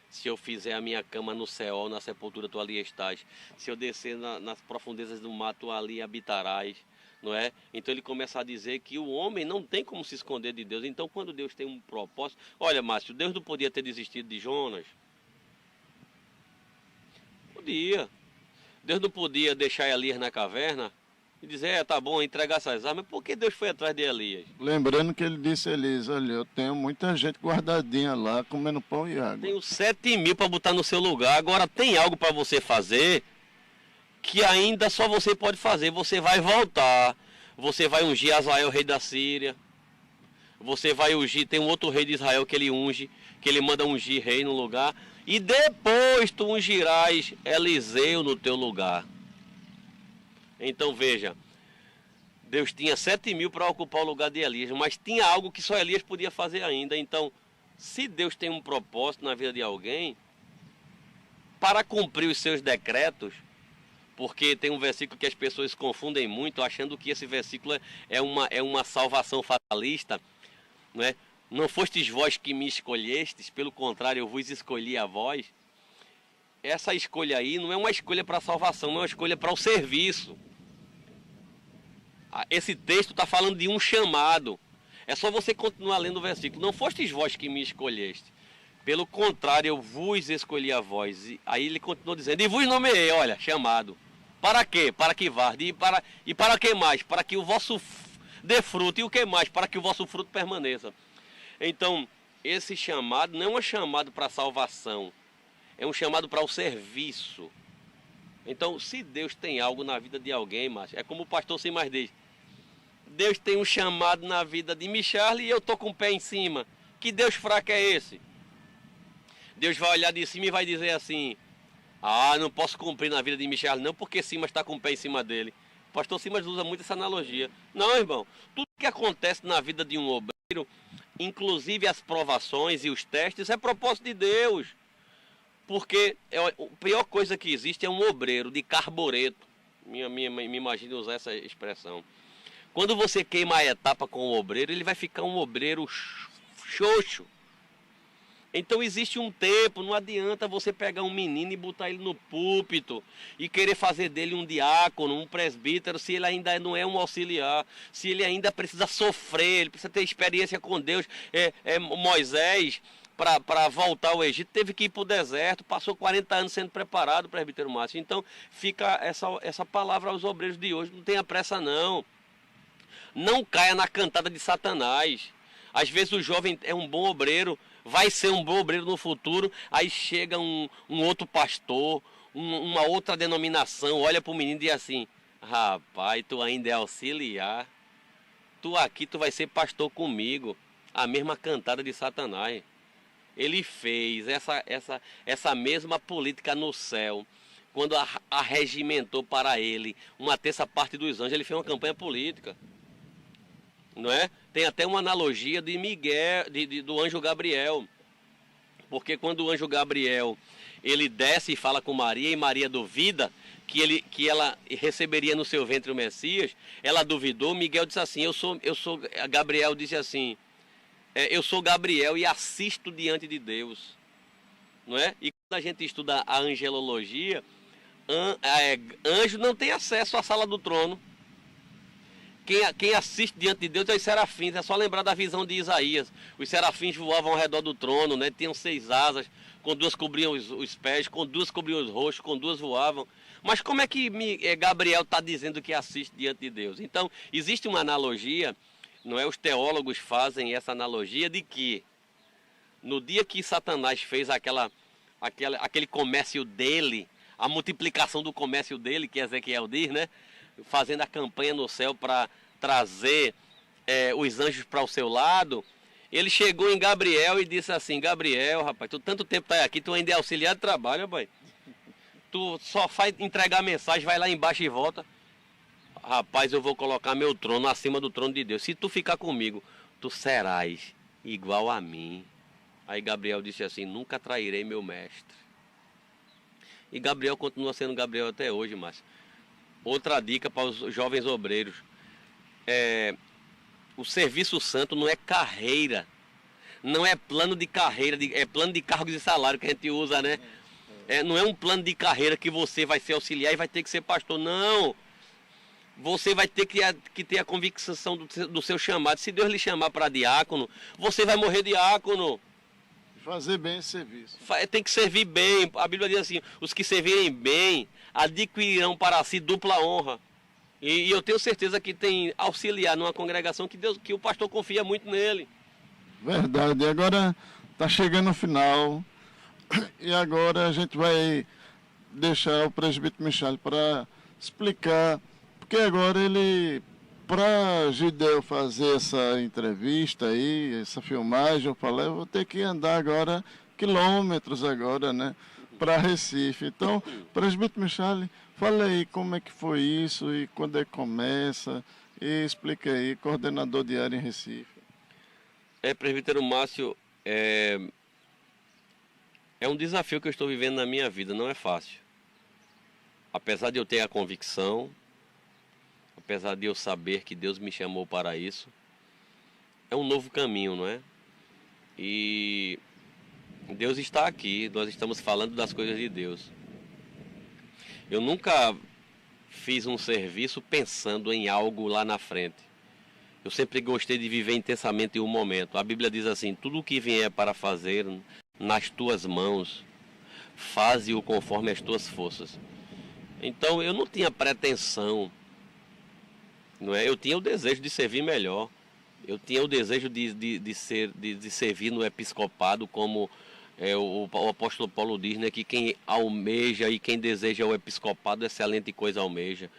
Se eu fizer a minha cama no céu, na sepultura, tu ali estás. Se eu descer nas profundezas do mar, tu ali habitarás. Não é? Então ele começa a dizer que o homem não tem como se esconder de Deus. Então, quando Deus tem um propósito... Olha, Márcio, Deus não podia ter desistido de Jonas? Podia. Deus não podia deixar Elias na caverna e dizer: tá bom, entregar essas armas. Por que Deus foi atrás de Elias?
Lembrando que ele disse a Elias: olha, eu tenho muita gente guardadinha lá, comendo pão e água.
Tenho 7.000 para botar no seu lugar. Agora tem algo para você fazer que ainda só você pode fazer. Você vai voltar, você vai ungir Azael, rei da Síria. Você vai ungir, tem um outro rei de Israel que ele unge, que ele manda ungir rei no lugar. E depois tu ungirás Eliseu no teu lugar. Então veja, Deus tinha 7.000 para ocupar o lugar de Elias, mas tinha algo que só Elias podia fazer ainda. Então, se Deus tem um propósito na vida de alguém, para cumprir os seus decretos, porque tem um versículo que as pessoas confundem muito, achando que esse versículo é uma salvação fatalista, não é? Não fostes vós que me escolhestes, pelo contrário, eu vos escolhi a vós. Essa escolha aí não é uma escolha para a salvação, não é uma escolha para o serviço. Esse texto está falando de um chamado. É só você continuar lendo o versículo. Não fostes vós que me escolheste, pelo contrário, eu vos escolhi a vós. E aí ele continuou dizendo: e vos nomeei, olha, chamado. Para quê? Para que varde. E para que mais? Para que o vosso dê fruto. E o que mais? Para que o vosso fruto permaneça. Então, esse chamado não é um chamado para a salvação. É um chamado para o serviço. Então, se Deus tem algo na vida de alguém, Márcio, é como o pastor Sem Mais diz: Deus tem um chamado na vida de Micharle e eu estou com o pé em cima. Que Deus fraco é esse? Deus vai olhar de cima e vai dizer assim: ah, não posso cumprir na vida de Micharle não, porque Simas está com o pé em cima dele. O pastor Simas usa muito essa analogia. Não, irmão, tudo que acontece na vida de um obreiro, inclusive as provações e os testes, é propósito de Deus. Porque a pior coisa que existe é um obreiro de carbureto. Me imagino usar essa expressão. Quando você queima a etapa com o obreiro, ele vai ficar um obreiro xoxo. Então existe um tempo, não adianta você pegar um menino e botar ele no púlpito e querer fazer dele um diácono, um presbítero, se ele ainda não é um auxiliar, se ele ainda precisa sofrer, ele precisa ter experiência com Deus. Moisés, para voltar ao Egito, teve que ir para o deserto, passou 40 anos sendo preparado, presbítero Márcio. Então fica essa palavra aos obreiros de hoje: não tenha pressa não. Não caia na cantada de Satanás. Às vezes o jovem é um bom obreiro, vai ser um bom obreiro no futuro, aí chega um outro pastor, uma outra denominação, olha para o menino e diz assim: rapaz, tu ainda é auxiliar, tu vai ser pastor comigo. A mesma cantada de Satanás. Ele fez essa mesma política no céu, quando arregimentou para ele uma terça parte dos anjos. Ele fez uma campanha política, não é? Tem até uma analogia de Miguel, do anjo Gabriel, porque quando o anjo Gabriel ele desce e fala com Maria, e Maria duvida que ela receberia no seu ventre o Messias, ela duvidou. Miguel disse assim: Gabriel disse assim: eu sou Gabriel e assisto diante de Deus, não é? E quando a gente estuda a angelologia, anjo não tem acesso à sala do trono. Quem assiste diante de Deus é os serafins. É só lembrar da visão de Isaías. Os serafins voavam ao redor do trono, né? Tinham 6 asas, com 2 cobriam os pés, com 2 cobriam os rostos, com 2 voavam. Mas como é que Gabriel está dizendo que assiste diante de Deus? Então, existe uma analogia, não é? Os teólogos fazem essa analogia de que no dia que Satanás fez aquele comércio dele, a multiplicação do comércio dele, que Ezequiel diz, né? Fazendo a campanha no céu para trazer os anjos para o seu lado, ele chegou em Gabriel e disse assim: Gabriel, rapaz, tu tanto tempo tá aqui, tu ainda é auxiliar de trabalho, rapaz. Tu só faz entregar mensagem, vai lá embaixo e volta. Rapaz, eu vou colocar meu trono acima do trono de Deus. Se tu ficar comigo, tu serás igual a mim. Aí Gabriel disse assim: nunca trairei meu mestre. E Gabriel continua sendo Gabriel até hoje, Márcio. Outra dica para os jovens obreiros: o serviço santo não é carreira, não é plano de carreira, é plano de cargos e salário que a gente usa, né? Não é um plano de carreira que você vai ser auxiliar e vai ter que ser pastor, não. Você vai ter que ter a convicção do seu chamado. Se Deus lhe chamar para diácono, você vai morrer diácono.
Fazer bem esse serviço.
Tem que servir bem. A Bíblia diz assim: os que servirem bem adquirirão para si dupla honra. E eu tenho certeza que tem auxiliar numa congregação que o pastor confia muito nele.
Verdade. E agora está chegando o final. E agora a gente vai deixar o presbítero Micharle para explicar, porque agora para Gideão fazer essa entrevista aí, essa filmagem, eu falei, eu vou ter que andar agora quilômetros agora, né, para Recife. Então, presbítero Micharle, fala aí como é que foi isso e quando é que começa, e explica aí, coordenador de área em Recife.
Presbítero Márcio, é um desafio que eu estou vivendo na minha vida, não é fácil. Apesar de eu ter a convicção, apesar de eu saber que Deus me chamou para isso, é um novo caminho, não é? E Deus está aqui, nós estamos falando das coisas de Deus. Eu nunca fiz um serviço pensando em algo lá na frente. Eu sempre gostei de viver intensamente o momento. A Bíblia diz assim: tudo o que vier para fazer nas tuas mãos, faze-o conforme as tuas forças. Então eu não tinha pretensão, não é? Eu tinha o desejo de servir melhor. Eu tinha o desejo de servir no episcopado, como o apóstolo Paulo diz, né, que quem almeja e quem deseja o episcopado, excelente coisa almeja.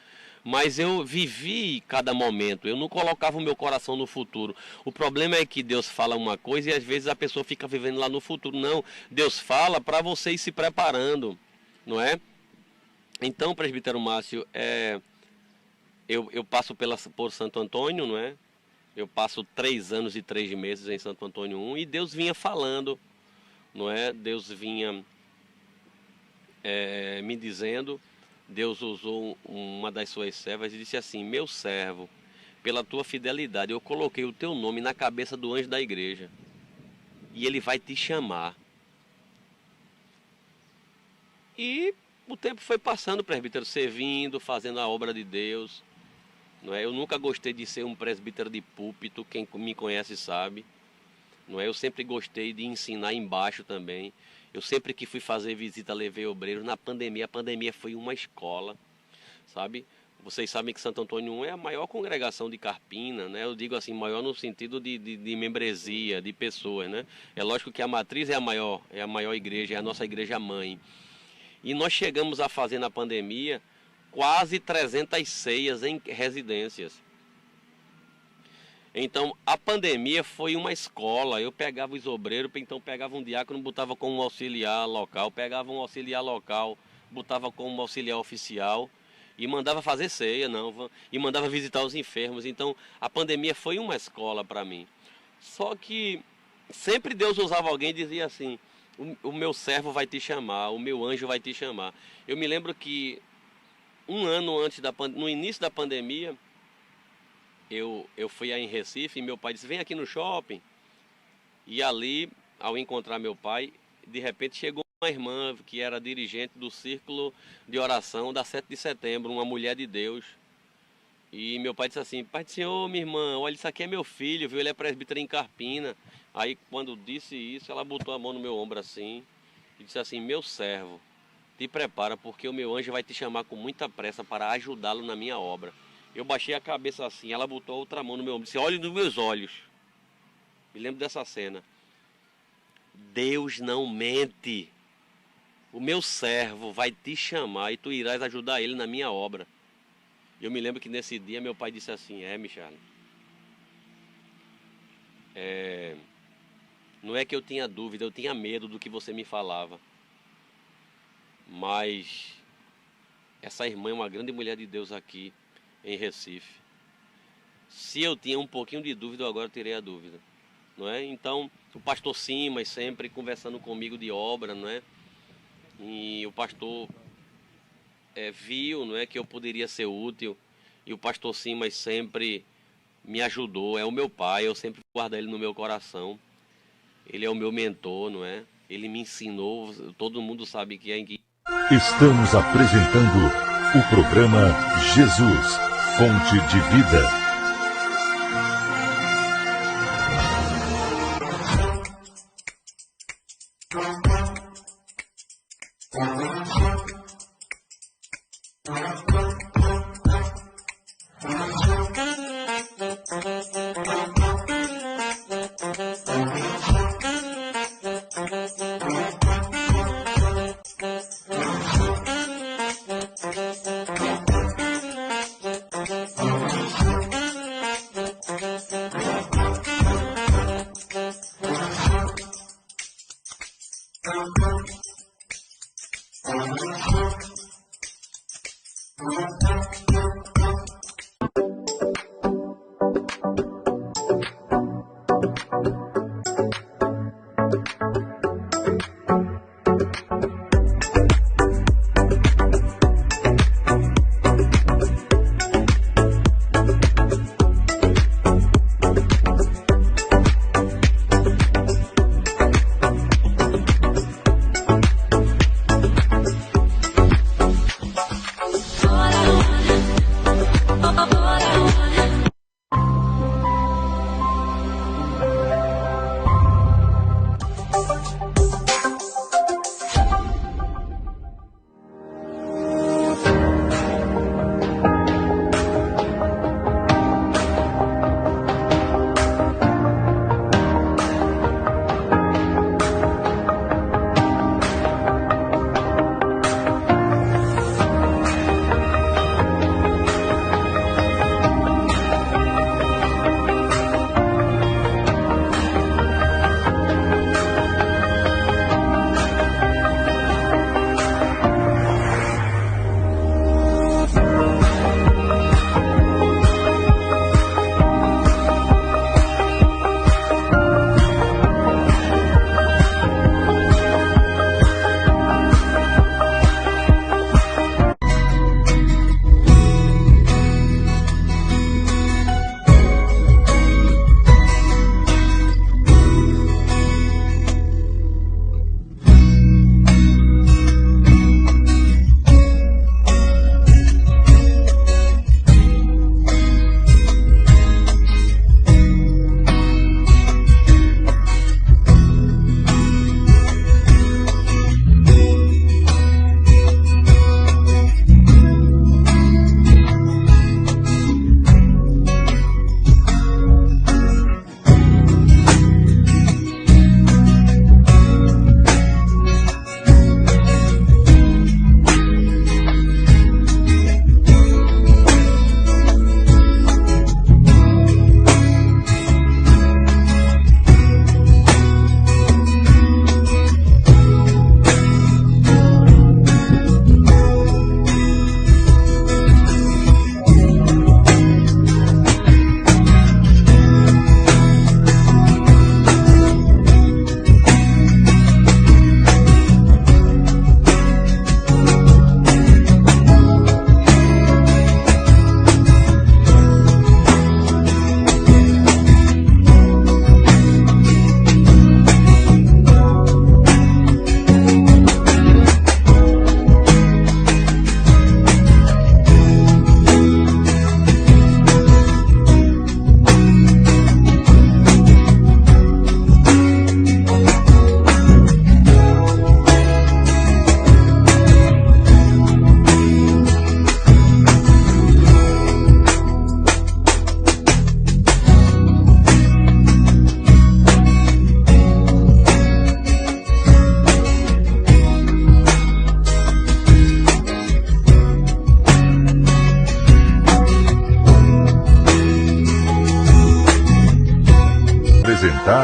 Mas eu vivi cada momento, eu não colocava o meu coração no futuro. O problema é que Deus fala uma coisa e às vezes a pessoa fica vivendo lá no futuro. Não, Deus fala para você ir se preparando, não é? Então, presbítero Márcio, eu passo por Santo Antônio, não é? Eu passo 3 anos e 3 meses em Santo Antônio 1 e Deus vinha falando, não é? Deus vinha me dizendo... Deus usou uma das suas servas e disse assim: meu servo, pela tua fidelidade, eu coloquei o teu nome na cabeça do anjo da igreja. E ele vai te chamar. E o tempo foi passando, presbítero, servindo, fazendo a obra de Deus. Não é? Eu nunca gostei de ser um presbítero de púlpito, quem me conhece sabe. Não é? Eu sempre gostei de ensinar embaixo também. Eu sempre que fui fazer visita, levei obreiros. Na pandemia, a pandemia foi uma escola, sabe? Vocês sabem que Santo Antônio 1 é a maior congregação de Carpina, né? Eu digo assim, maior no sentido de membresia, de pessoas, né? É lógico que a matriz é a maior igreja, é a nossa igreja mãe. E nós chegamos a fazer na pandemia quase 300 ceias em residências. Então, a pandemia foi uma escola. Eu pegava os obreiros, então pegava um diácono, botava como auxiliar local, pegava um auxiliar local, botava como auxiliar oficial e mandava fazer ceia, e mandava visitar os enfermos. Então, a pandemia foi uma escola para mim. Só que sempre Deus usava alguém e dizia assim: o meu servo vai te chamar, o meu anjo vai te chamar. Eu me lembro que um ano antes no início da pandemia, eu fui aí em Recife e meu pai disse: vem aqui no shopping. E ali, ao encontrar meu pai, de repente chegou uma irmã que era dirigente do círculo de oração da 7 de setembro, uma mulher de Deus. E meu pai disse assim: pai do Senhor, minha irmã, olha, isso aqui é meu filho, viu? Ele é presbítero em Carpina. Aí quando disse isso, ela botou a mão no meu ombro assim e disse assim: meu servo, te prepara, porque o meu anjo vai te chamar com muita pressa para ajudá-lo na minha obra. Eu baixei a cabeça assim, ela botou outra mão no meu ombro e disse: olhe nos meus olhos. Me lembro dessa cena. Deus não mente. O meu servo vai te chamar e tu irás ajudar ele na minha obra. Eu me lembro que nesse dia meu pai disse assim: Michel, não é que eu tinha dúvida, eu tinha medo do que você me falava. Mas essa irmã é uma grande mulher de Deus aqui em Recife. Se eu tinha um pouquinho de dúvida, eu agora terei a dúvida, não é? Então, o pastor Simas sempre conversando comigo de obra, não é? E o pastor viu, não é, que eu poderia ser útil, e o pastor Simas sempre me ajudou. É o meu pai, eu sempre guardo ele no meu coração. Ele é o meu mentor, não é? Ele me ensinou, todo mundo sabe que
Estamos apresentando o programa Jesus, Fonte de Vida.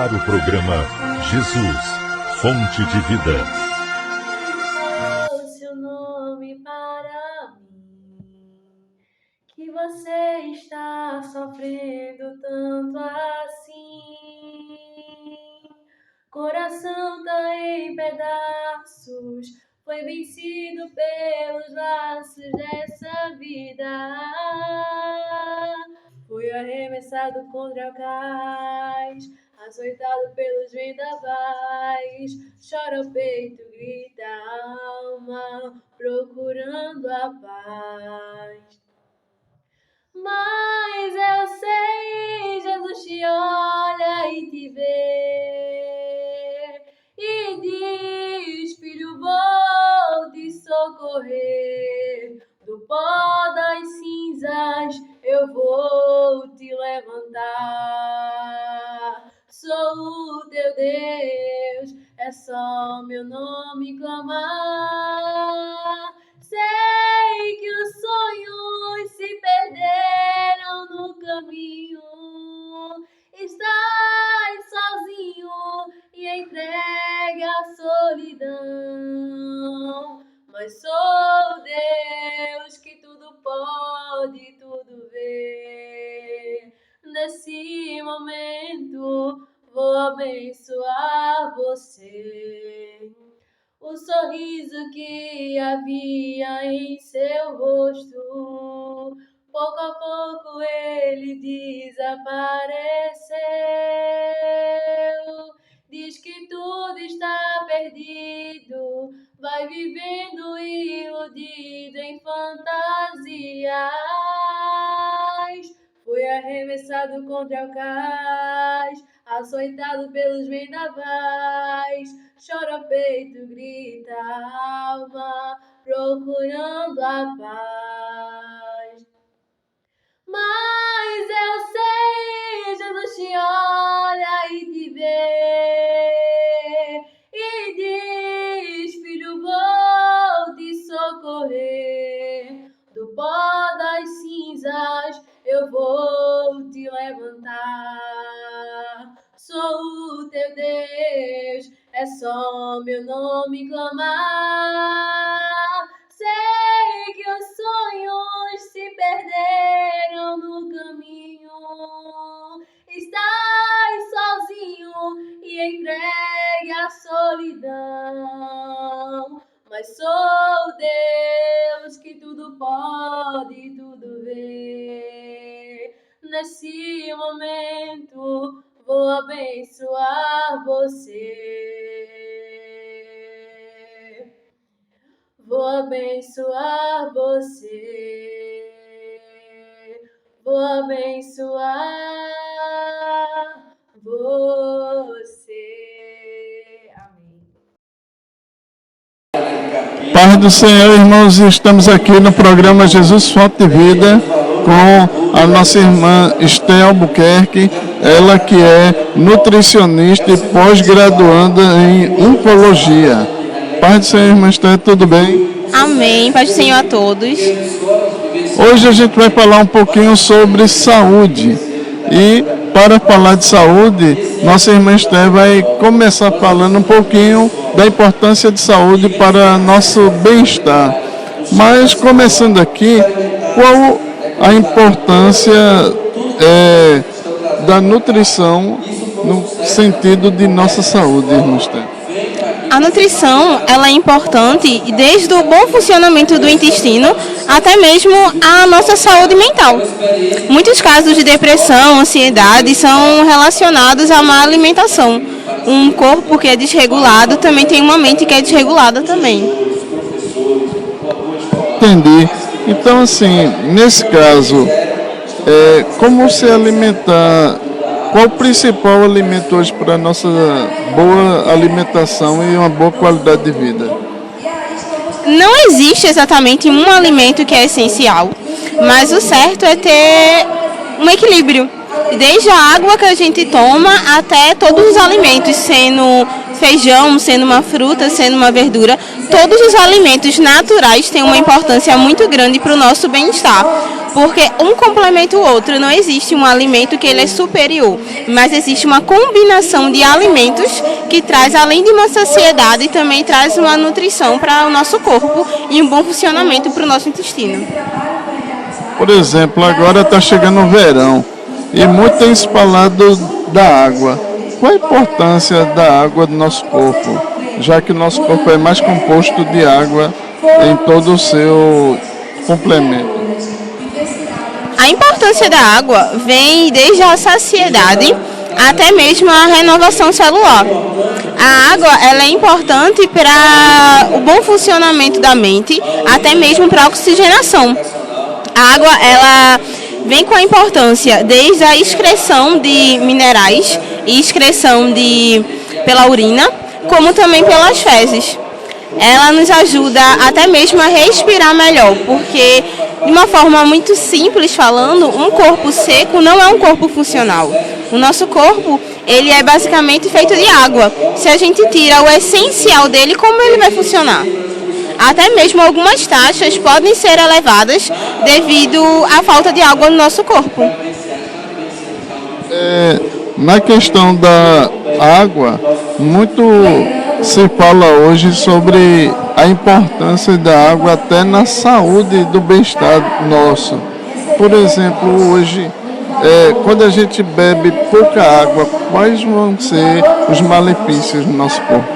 ar o programa Jesus, Fonte de Vida.
O seu nome para mim, que você está sofrendo tanto assim. Coração tá em pedaços, foi vencido pelos laços dessa vida. Fui arremessado contra o cais, açoitado pelos vendavais. Chora o peito, grita a alma, procurando a paz. Mas eu sei, Jesus te olha e te vê, e diz: filho, vou te socorrer. Do pó das cinzas eu vou te levantar. Sou o teu Deus, é só meu nome clamar. Sei que os sonhos se perderam no caminho. Estás sozinho e entregue à solidão. Mas sou Deus que tudo pode, tudo vê. Nesse momento vou abençoar você. O sorriso que havia em seu rosto, pouco a pouco ele desapareceu. Diz que tudo está perdido, vai vivendo iludido em fantasias. Foi arremessado contra o cais, açoitado pelos vendavais. Chora o peito, grita a alma, procurando a paz. Mas eu sei, Jesus te olha e te vê, e diz: filho, vou te socorrer. Do pó das cinzas eu vou te levantar. Sou o teu Deus, é só meu nome clamar. Sei que os sonhos se perderam no caminho. Estás sozinho e entregue à solidão. Mas sou Deus que tudo pode, tudo vê. Nesse momento vou abençoar você. Vou abençoar você. Vou abençoar você. Amém.
Paz do Senhor, irmãos, estamos aqui no programa Jesus Fonte de Vida com a nossa irmã Esté Albuquerque, ela que é nutricionista e pós-graduanda em oncologia. Paz do Senhor, irmã Esté, tudo bem?
Amém, paz do Senhor a todos.
Hoje a gente vai falar um pouquinho sobre saúde. E para falar de saúde, nossa irmã Esté vai começar falando um pouquinho da importância de saúde para nosso bem-estar. Mas começando aqui, qual a importância da nutrição no sentido de nossa saúde, irmã Esté?
A nutrição, ela é importante desde o bom funcionamento do intestino até mesmo a nossa saúde mental. Muitos casos de depressão, ansiedade são relacionados à má alimentação. Um corpo que é desregulado também tem uma mente que é desregulada também.
Entendi. Então, assim, nesse caso, como se alimentar? Qual o principal alimento hoje para a nossa boa alimentação e uma boa qualidade de vida?
Não existe exatamente um alimento que é essencial, mas o certo é ter um equilíbrio. Desde a água que a gente toma até todos os alimentos, sendo feijão, sendo uma fruta, sendo uma verdura, todos os alimentos naturais têm uma importância muito grande para o nosso bem-estar, porque um complementa o outro, não existe um alimento que ele é superior, mas existe uma combinação de alimentos que traz, além de uma saciedade, também traz uma nutrição para o nosso corpo e um bom funcionamento para o nosso intestino.
Por exemplo, agora está chegando o verão e muito tem se falado da água. Qual a importância da água do nosso corpo, já que o nosso corpo é mais composto de água em todo o seu complemento?
A importância da água vem desde a saciedade até mesmo a renovação celular. A água ela é importante para o bom funcionamento da mente, até mesmo para a oxigenação. A água ela vem com a importância desde a excreção de minerais e excreção pela urina, como também pelas fezes. Ela nos ajuda até mesmo a respirar melhor, porque de uma forma muito simples falando, um corpo seco não é um corpo funcional. O nosso corpo, ele é basicamente feito de água. Se a gente tira o essencial dele, como ele vai funcionar? Até mesmo algumas taxas podem ser elevadas devido à falta de água no nosso corpo.
Na questão da água, muito se fala hoje sobre a importância da água até na saúde do bem-estar nosso. Por exemplo, hoje, quando a gente bebe pouca água, quais vão ser os malefícios no nosso corpo?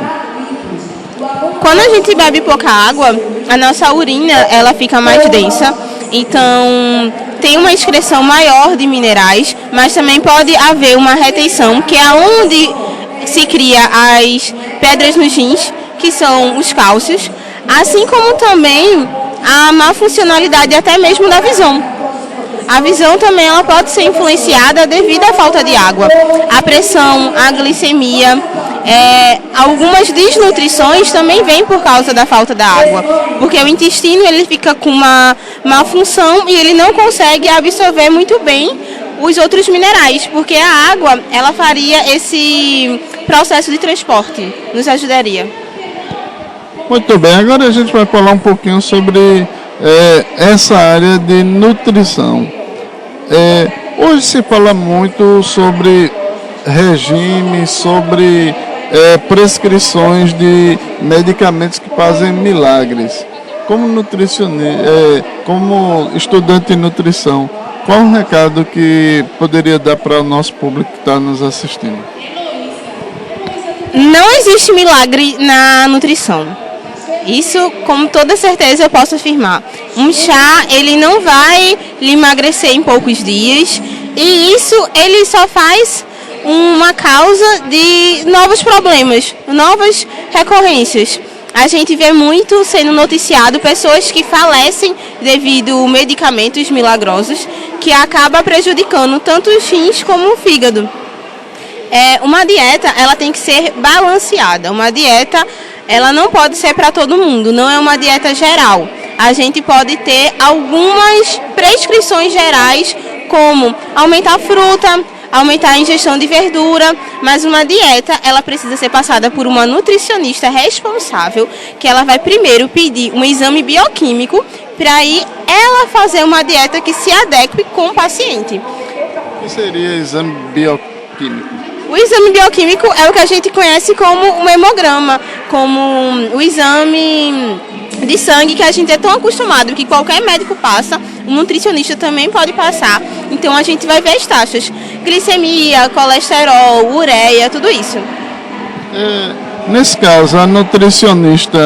Quando a gente bebe pouca água, a nossa urina ela fica mais densa, então tem uma excreção maior de minerais, mas também pode haver uma retenção, que é onde se cria as pedras nos rins, que são os cálcios, assim como também a má funcionalidade até mesmo da visão. A visão também ela pode ser influenciada devido à falta de água. A pressão, a glicemia, algumas desnutrições também vêm por causa da falta da água, porque o intestino ele fica com uma má função e ele não consegue absorver muito bem os outros minerais, porque a água ela faria esse processo de transporte, nos ajudaria.
Muito bem, agora a gente vai falar um pouquinho sobre essa área de nutrição. Hoje se fala muito sobre regime, sobre prescrições de medicamentos que fazem milagres. Como nutricionista, como estudante de nutrição, qual o recado que poderia dar para o nosso público que está nos assistindo?
Não existe milagre na nutrição. Isso, com toda certeza, eu posso afirmar. Um chá, ele não vai lhe emagrecer em poucos dias. E isso, ele só faz uma causa de novos problemas, novas recorrências. A gente vê muito sendo noticiado pessoas que falecem devido a medicamentos milagrosos, que acaba prejudicando tanto os rins como o fígado. Uma dieta, ela tem que ser balanceada. Uma dieta, ela não pode ser para todo mundo, não é uma dieta geral. A gente pode ter algumas prescrições gerais, como aumentar a fruta, aumentar a ingestão de verdura, mas uma dieta, ela precisa ser passada por uma nutricionista responsável, que ela vai primeiro pedir um exame bioquímico, para aí ela fazer uma dieta que se adeque com o paciente.
O que seria exame bioquímico?
O exame bioquímico é o que a gente conhece como um hemograma, como o exame de sangue que a gente é tão acostumado que qualquer médico passa, um nutricionista também pode passar. Então a gente vai ver as taxas, glicemia, colesterol, ureia, tudo isso.
Nesse caso, a nutricionista,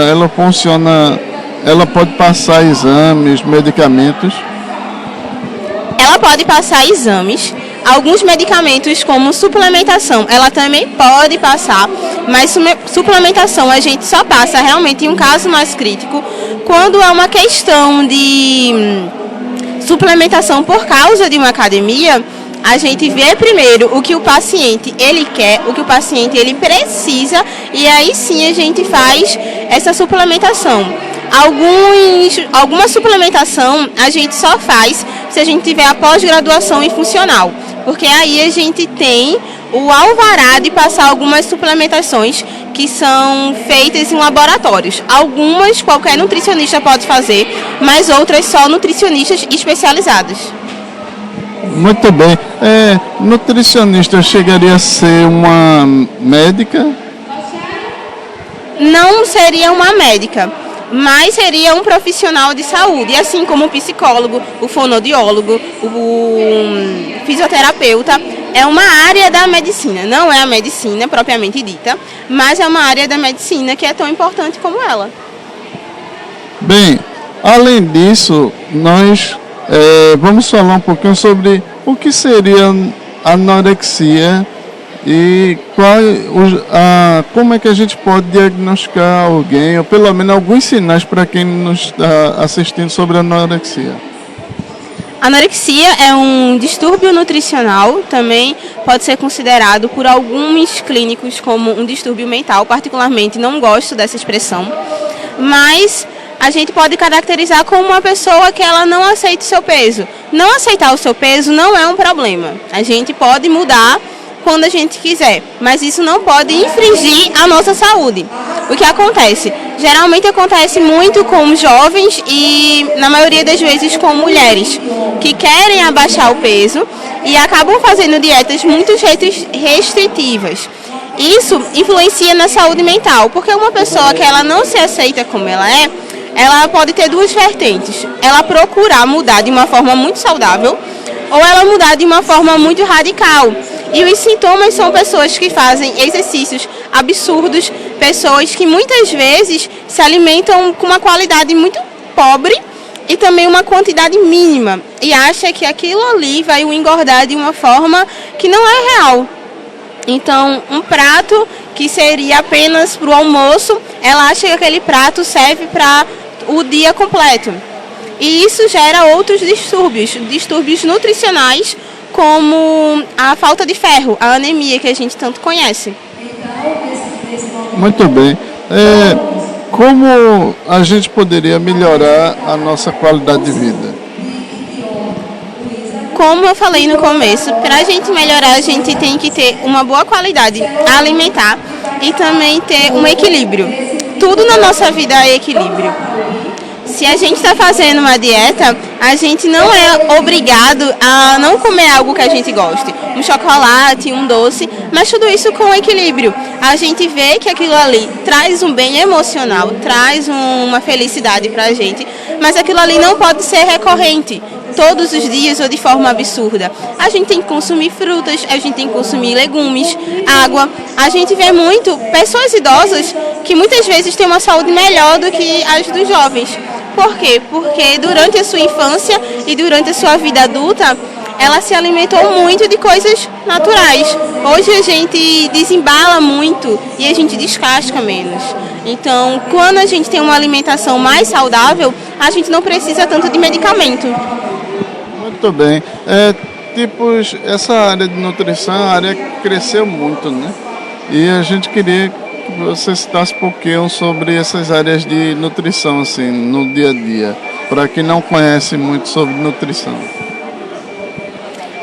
ela pode passar exames, medicamentos?
Ela pode passar exames. Alguns medicamentos, como suplementação, ela também pode passar, mas suplementação a gente só passa realmente em um caso mais crítico, quando é uma questão de suplementação por causa de uma academia. A gente vê primeiro o que o paciente ele quer, o que o paciente ele precisa, e aí sim a gente faz essa suplementação. Alguma suplementação a gente só faz se a gente tiver a pós-graduação em funcional, porque aí a gente tem o alvará de passar algumas suplementações que são feitas em laboratórios. Algumas qualquer nutricionista pode fazer, mas outras só nutricionistas especializados.
Muito bem. Nutricionista chegaria a ser uma médica?
Não seria uma médica, mas seria um profissional de saúde, assim como o psicólogo, o fonoaudiólogo, o fisioterapeuta. É uma área da medicina, não é a medicina propriamente dita, mas é uma área da medicina que é tão importante como ela.
Bem, além disso, nós vamos falar um pouquinho sobre o que seria anorexia e como é que a gente pode diagnosticar alguém, ou pelo menos alguns sinais para quem nos está assistindo sobre a anorexia.
Anorexia é um distúrbio nutricional, também pode ser considerado por alguns clínicos como um distúrbio mental, particularmente não gosto dessa expressão, mas a gente pode caracterizar como uma pessoa que ela não aceita o seu peso. Não aceitar o seu peso não é um problema, a gente pode mudar quando a gente quiser, mas isso não pode infringir a nossa saúde. O que acontece? Geralmente acontece muito com jovens e, na maioria das vezes, com mulheres que querem abaixar o peso e acabam fazendo dietas muito restritivas. Isso influencia na saúde mental, porque uma pessoa que ela não se aceita como ela pode ter duas vertentes. Ela procurar mudar de uma forma muito saudável ou ela mudar de uma forma muito radical. E os sintomas são pessoas que fazem exercícios absurdos, pessoas que muitas vezes se alimentam com uma qualidade muito pobre e também uma quantidade mínima. E acha que aquilo ali vai o engordar de uma forma que não é real. Então, um prato que seria apenas para o almoço, ela acha que aquele prato serve para o dia completo. E isso gera outros distúrbios nutricionais, como a falta de ferro, a anemia que a gente tanto conhece.
Muito bem. Como a gente poderia melhorar a nossa qualidade de vida?
Como eu falei no começo, para a gente melhorar, a gente tem que ter uma boa qualidade alimentar e também ter um equilíbrio. Tudo na nossa vida é equilíbrio. Se a gente está fazendo uma dieta, a gente não é obrigado a não comer algo que a gente goste. Um chocolate, um doce, mas tudo isso com equilíbrio. A gente vê que aquilo ali traz um bem emocional, traz uma felicidade para a gente, mas aquilo ali não pode ser recorrente, todos os dias ou de forma absurda. A gente tem que consumir frutas, a gente tem que consumir legumes, água. A gente vê muito pessoas idosas que muitas vezes têm uma saúde melhor do que as dos jovens. Por quê? Porque durante a sua infância e durante a sua vida adulta, ela se alimentou muito de coisas naturais. Hoje a gente desembala muito e a gente descasca menos. Então, quando a gente tem uma alimentação mais saudável, a gente não precisa tanto de medicamento.
Muito bem. Essa área de nutrição, a área que cresceu muito, né? E a gente queria que você citasse um pouquinho sobre essas áreas de nutrição, assim, no dia a dia, para quem não conhece muito sobre nutrição.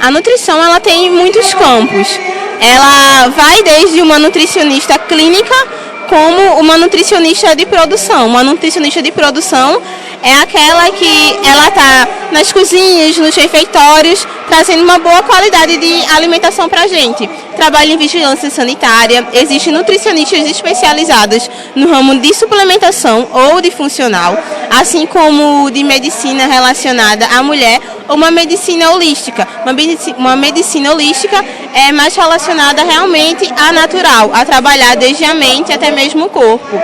A nutrição, ela tem muitos campos. Ela vai desde uma nutricionista clínica como uma nutricionista de produção. Uma nutricionista de produção é aquela que ela está nas cozinhas, nos refeitórios, trazendo uma boa qualidade de alimentação para a gente. Trabalha em vigilância sanitária, existem nutricionistas especializadas no ramo de suplementação ou de funcional, assim como de medicina relacionada à mulher ou uma medicina holística. Uma medicina holística é mais relacionada realmente à natural, a trabalhar desde a mente até mesmo o corpo.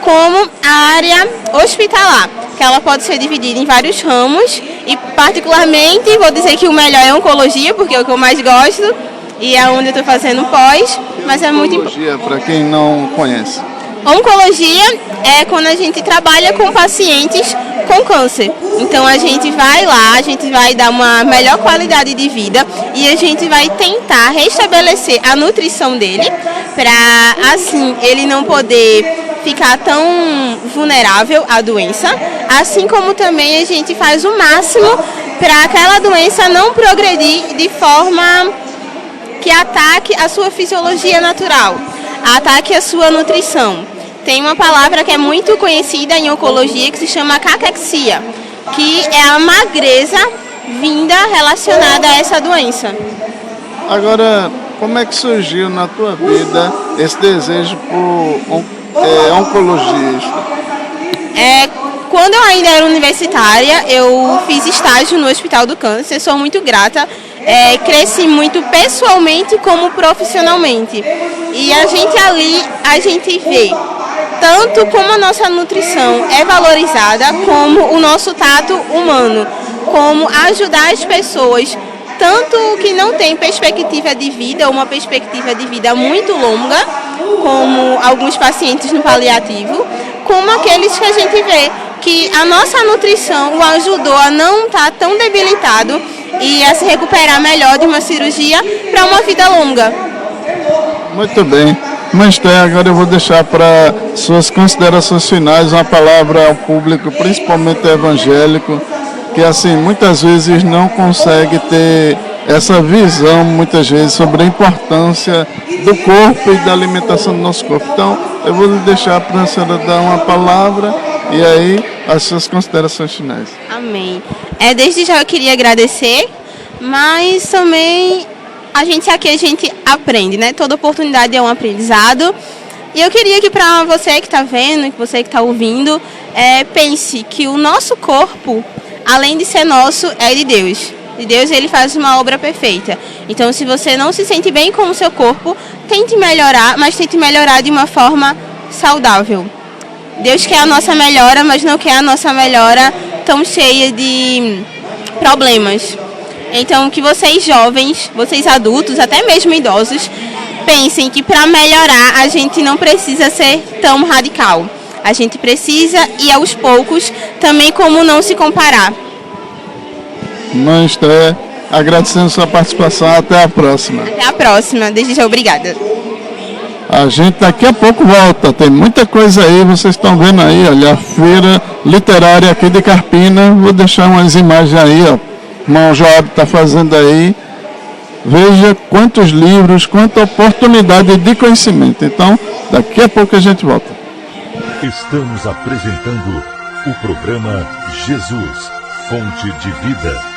Como a área hospitalar, que ela pode ser dividida em vários ramos e particularmente vou dizer que o melhor é a oncologia, porque é o que eu mais gosto e é onde eu estou fazendo pós, mas é muito importante.
Oncologia, para quem não conhece.
Oncologia é quando a gente trabalha com pacientes com câncer. Então a gente vai lá, a gente vai dar uma melhor qualidade de vida e a gente vai tentar restabelecer a nutrição dele para assim ele não poder ficar tão vulnerável à doença, assim como também a gente faz o máximo para aquela doença não progredir de forma que ataque a sua fisiologia natural. ataque a sua nutrição. Tem uma palavra que é muito conhecida em oncologia que se chama caquexia, que é a magreza vinda relacionada a essa doença.
Agora, como é que surgiu na tua vida esse desejo por oncologista?
Quando eu ainda era universitária, eu fiz estágio no Hospital do Câncer, sou muito grata, cresci muito pessoalmente como profissionalmente. E a gente vê tanto como a nossa nutrição é valorizada, como o nosso tato humano, como ajudar as pessoas, tanto que não tem perspectiva de vida, uma perspectiva de vida muito longa, como alguns pacientes no paliativo, como aqueles que a gente vê que a nossa nutrição o ajudou a não estar tão debilitado e a se recuperar melhor de uma cirurgia para uma vida longa.
Muito bem. Mas agora eu vou deixar para suas considerações finais uma palavra ao público, principalmente evangélico, que assim muitas vezes não consegue ter essa visão, muitas vezes, sobre a importância do corpo e da alimentação do nosso corpo. Então, eu vou deixar para a senhora dar uma palavra e aí as suas considerações finais.
Amém. Desde já eu queria agradecer, mas também a gente aprende, né? Toda oportunidade é um aprendizado. E eu queria que para você que está vendo, que você que está ouvindo, pense que o nosso corpo, além de ser nosso, é de Deus. De Deus, ele faz uma obra perfeita. Então, se você não se sente bem com o seu corpo, tente melhorar, mas tente melhorar de uma forma saudável. Deus quer a nossa melhora, mas não quer a nossa melhora tão cheia de problemas. Então, que vocês jovens, vocês adultos, até mesmo idosos, pensem que para melhorar a gente não precisa ser tão radical. A gente precisa ir aos poucos, também como não se comparar.
Irmã Esther, agradecendo sua participação, até a próxima.
Até a próxima, desde já obrigada.
A gente daqui a pouco volta, tem muita coisa aí, vocês estão vendo aí, olha, a feira literária aqui de Carpina, vou deixar umas imagens aí, ó, o irmão Joab está fazendo aí, veja quantos livros, quanta oportunidade de conhecimento, então daqui a pouco a gente volta.
Estamos apresentando o programa Jesus, Fonte de Vida.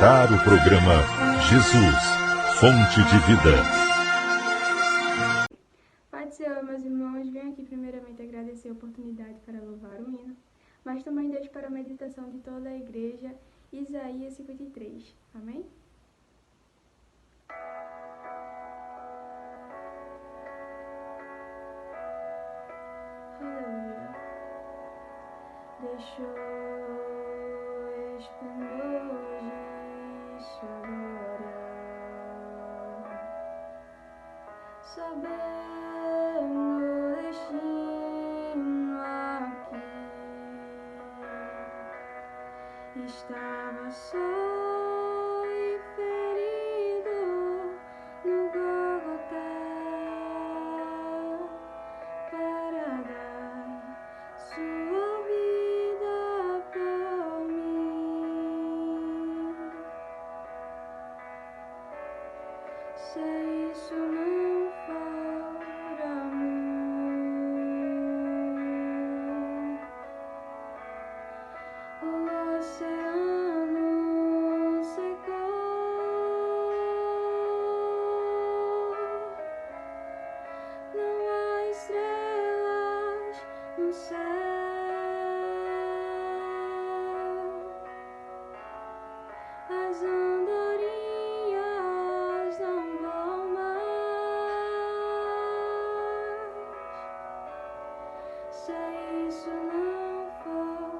apresentar o programa Jesus, Fonte de Vida.
Pai do Senhor, meus irmãos, venho aqui primeiramente agradecer a oportunidade para louvar o hino, mas também deixo para a meditação de toda a igreja Isaías 53. Amém? Aleluia. Deixou esplendor de sua glória, sabendo o destino aqui, estava só e ferido no Gólgota para dar sua vida por mim. Se isso não for amor, o oceano secou, não há estrelas no céu, as andorinhas não vão mais, se isso não for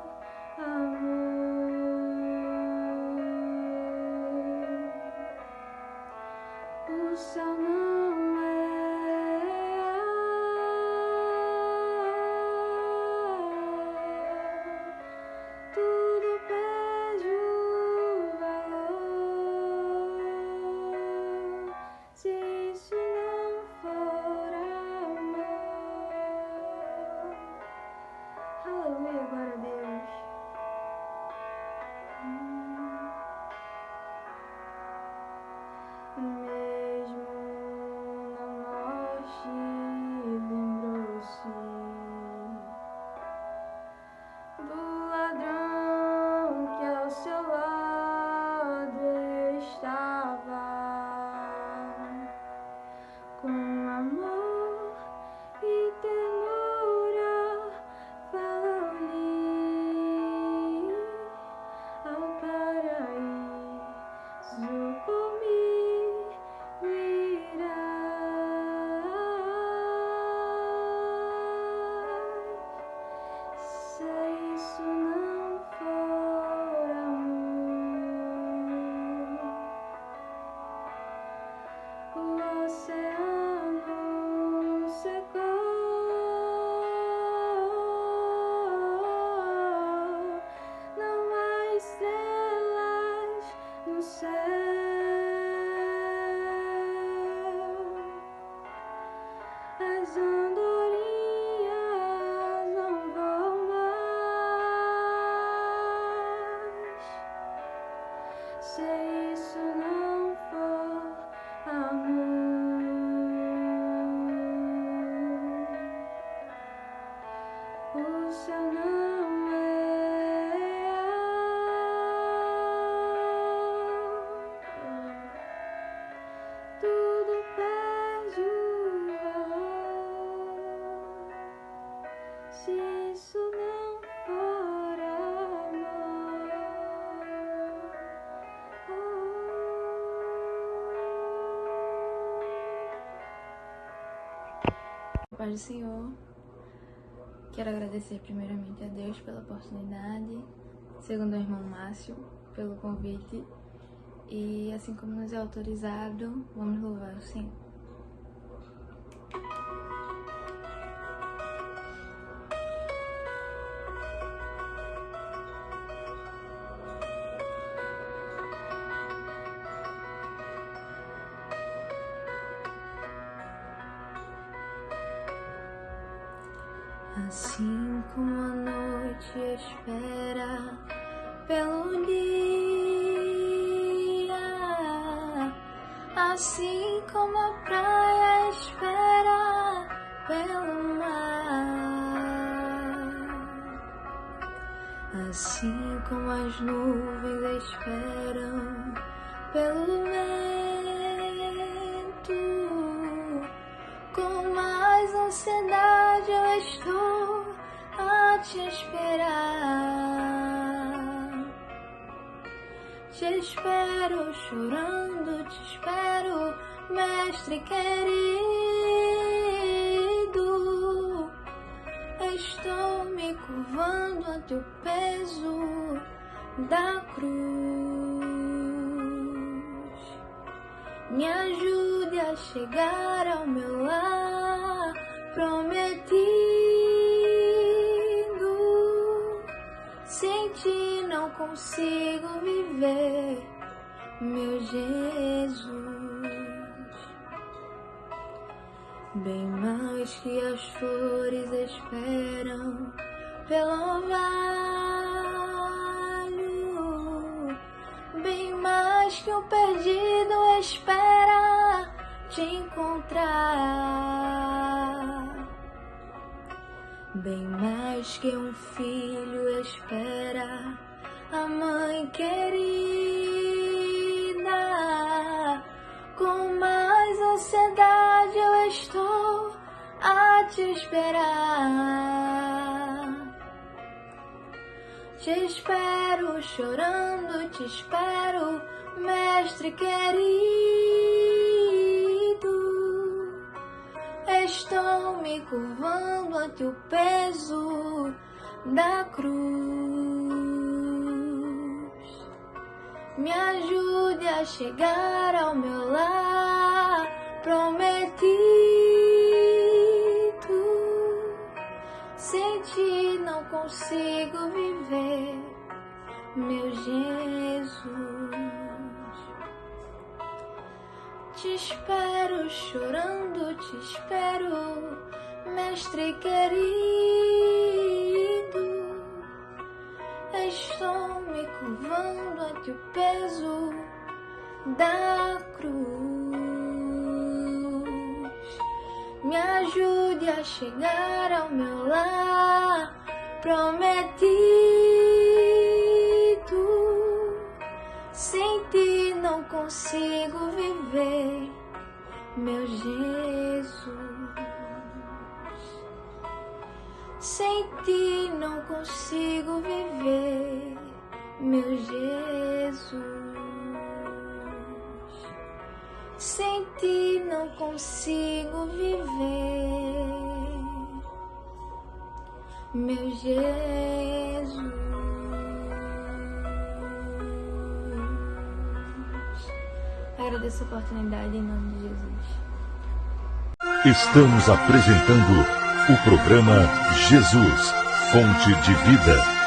amor. O céu não é tudo perde o valor, se isso não for amor. Aleluia, glória a Deus. Mesmo na morte lembrou-se do ladrão que ao seu lado estava, com amor e ternura falou-lhe ao paraíso comigo irás, se isso não for amor. O oceano secou, não há estrelas no céu, as andorinhas não vão mais, se isso não for amor. O céu não é tudo perde o valor, se isso não for amor.
Paz do Senhor, quero agradecer primeiramente a Deus pela oportunidade, segundo o irmão Márcio, pelo convite, e assim como nos é autorizado, vamos louvar o Senhor.
Assim como a noite espera pelo dia, assim como a praia espera pelo mar,
Assim como as nuvens esperam pelo vento, com mais ansiedade eu estou a te esperar. Te espero chorando, te espero, mestre querido. Estou me curvando ante o peso da cruz. Me ajude a chegar ao meu lar prometido. Sem ti não consigo viver, meu Jesus. Bem mais que as flores esperam pelo orvalho, bem mais que um perdido espera te encontrar, bem mais que um filho espera a mãe querida. Com mais ansiedade eu estou a te esperar. Te espero chorando, te espero, mestre querido. Estou me curvando ante o peso da cruz. Me ajude a chegar ao meu lar prometido. Sem ti não consigo viver, meu Jesus. Te espero chorando, te espero, mestre querido. Estou me curvando ante o peso da cruz. Me ajude a chegar ao meu lar prometido. Sem ti não consigo viver, meu Jesus. Sem ti não consigo viver, meu Jesus. Sem ti não consigo viver, meu Jesus. Agradeço a oportunidade em nome de Jesus.
Estamos apresentando o programa Jesus, Fonte de Vida.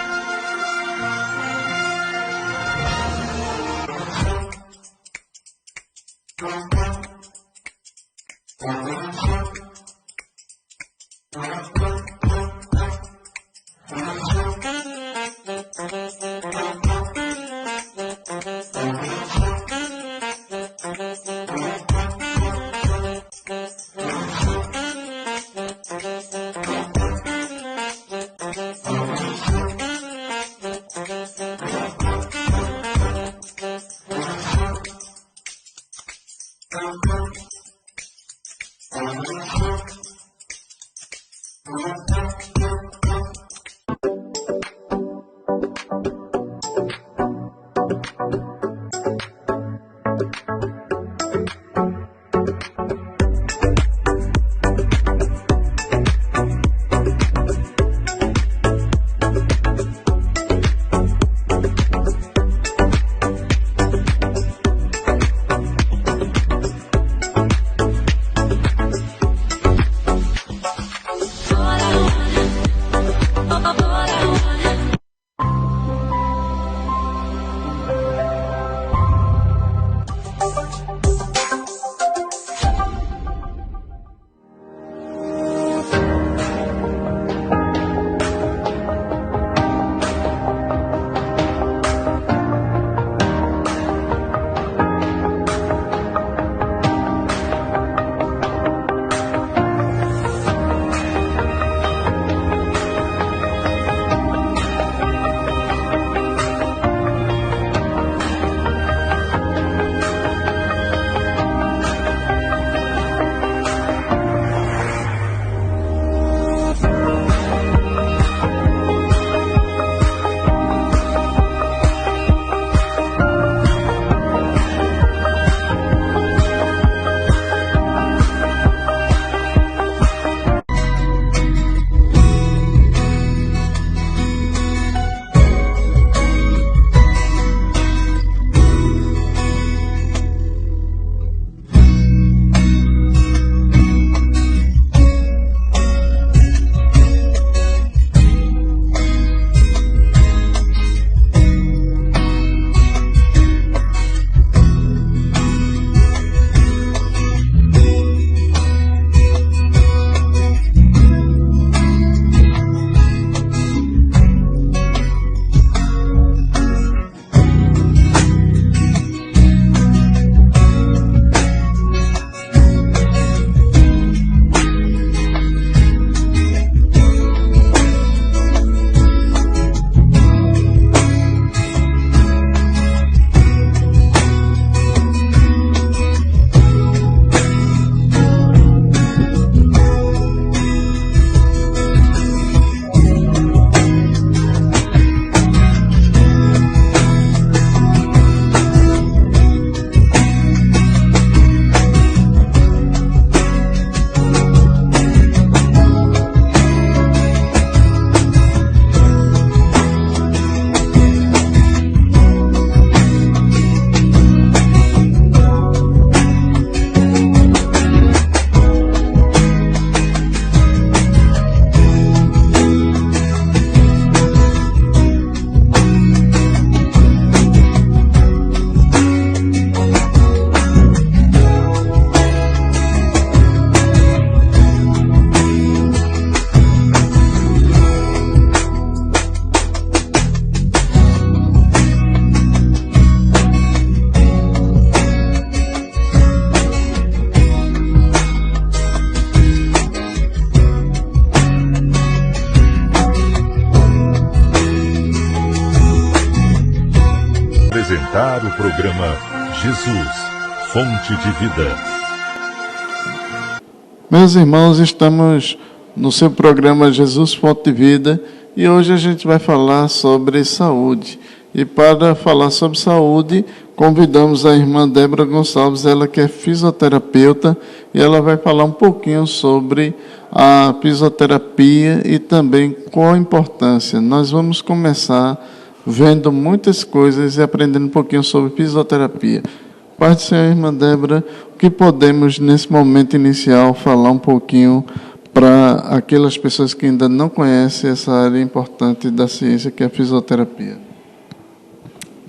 apresentar o programa Jesus, Fonte de Vida.
Meus irmãos, estamos no seu programa Jesus, Fonte de Vida, e hoje a gente vai falar sobre saúde. E para falar sobre saúde, convidamos a irmã Débora Gonçalves, ela que é fisioterapeuta, e ela vai falar um pouquinho sobre a fisioterapia e também qual a importância. Nós vamos começar vendo muitas coisas e aprendendo um pouquinho sobre fisioterapia. Pai do Senhor, irmã Débora, o que podemos, nesse momento inicial, falar um pouquinho para aquelas pessoas que ainda não conhecem essa área importante da ciência, que é a fisioterapia?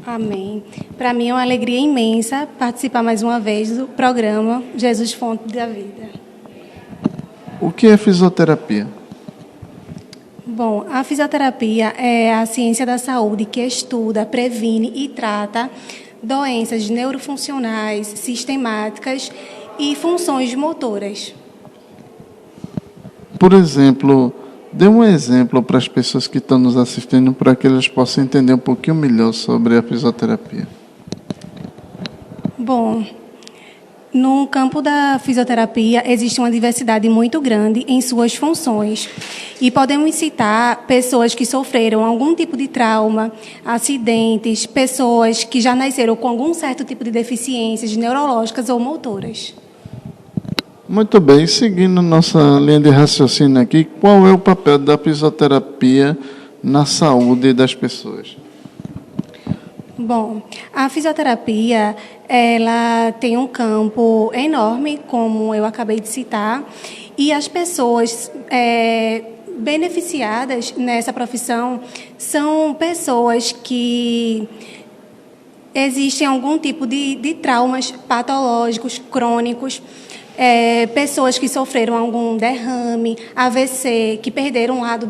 Amém. Para mim é uma alegria imensa participar mais uma vez do programa Jesus Fonte da Vida.
O que é fisioterapia?
Bom, a fisioterapia é a ciência da saúde que estuda, previne e trata doenças neurofuncionais, sistemáticas e funções motoras.
Por exemplo, dê um exemplo para as pessoas que estão nos assistindo, para que elas possam entender um pouquinho melhor sobre a fisioterapia.
Bom, no campo da fisioterapia existe uma diversidade muito grande em suas funções. E podemos citar pessoas que sofreram algum tipo de trauma, acidentes, pessoas que já nasceram com algum certo tipo de deficiências neurológicas ou motoras.
Muito bem, seguindo nossa linha de raciocínio aqui, qual é o papel da fisioterapia na saúde das pessoas?
Bom, a fisioterapia, ela tem um campo enorme, como eu acabei de citar, e as pessoas beneficiadas nessa profissão são pessoas que existem algum tipo de traumas patológicos, crônicos, pessoas que sofreram algum derrame, AVC, que perderam um lado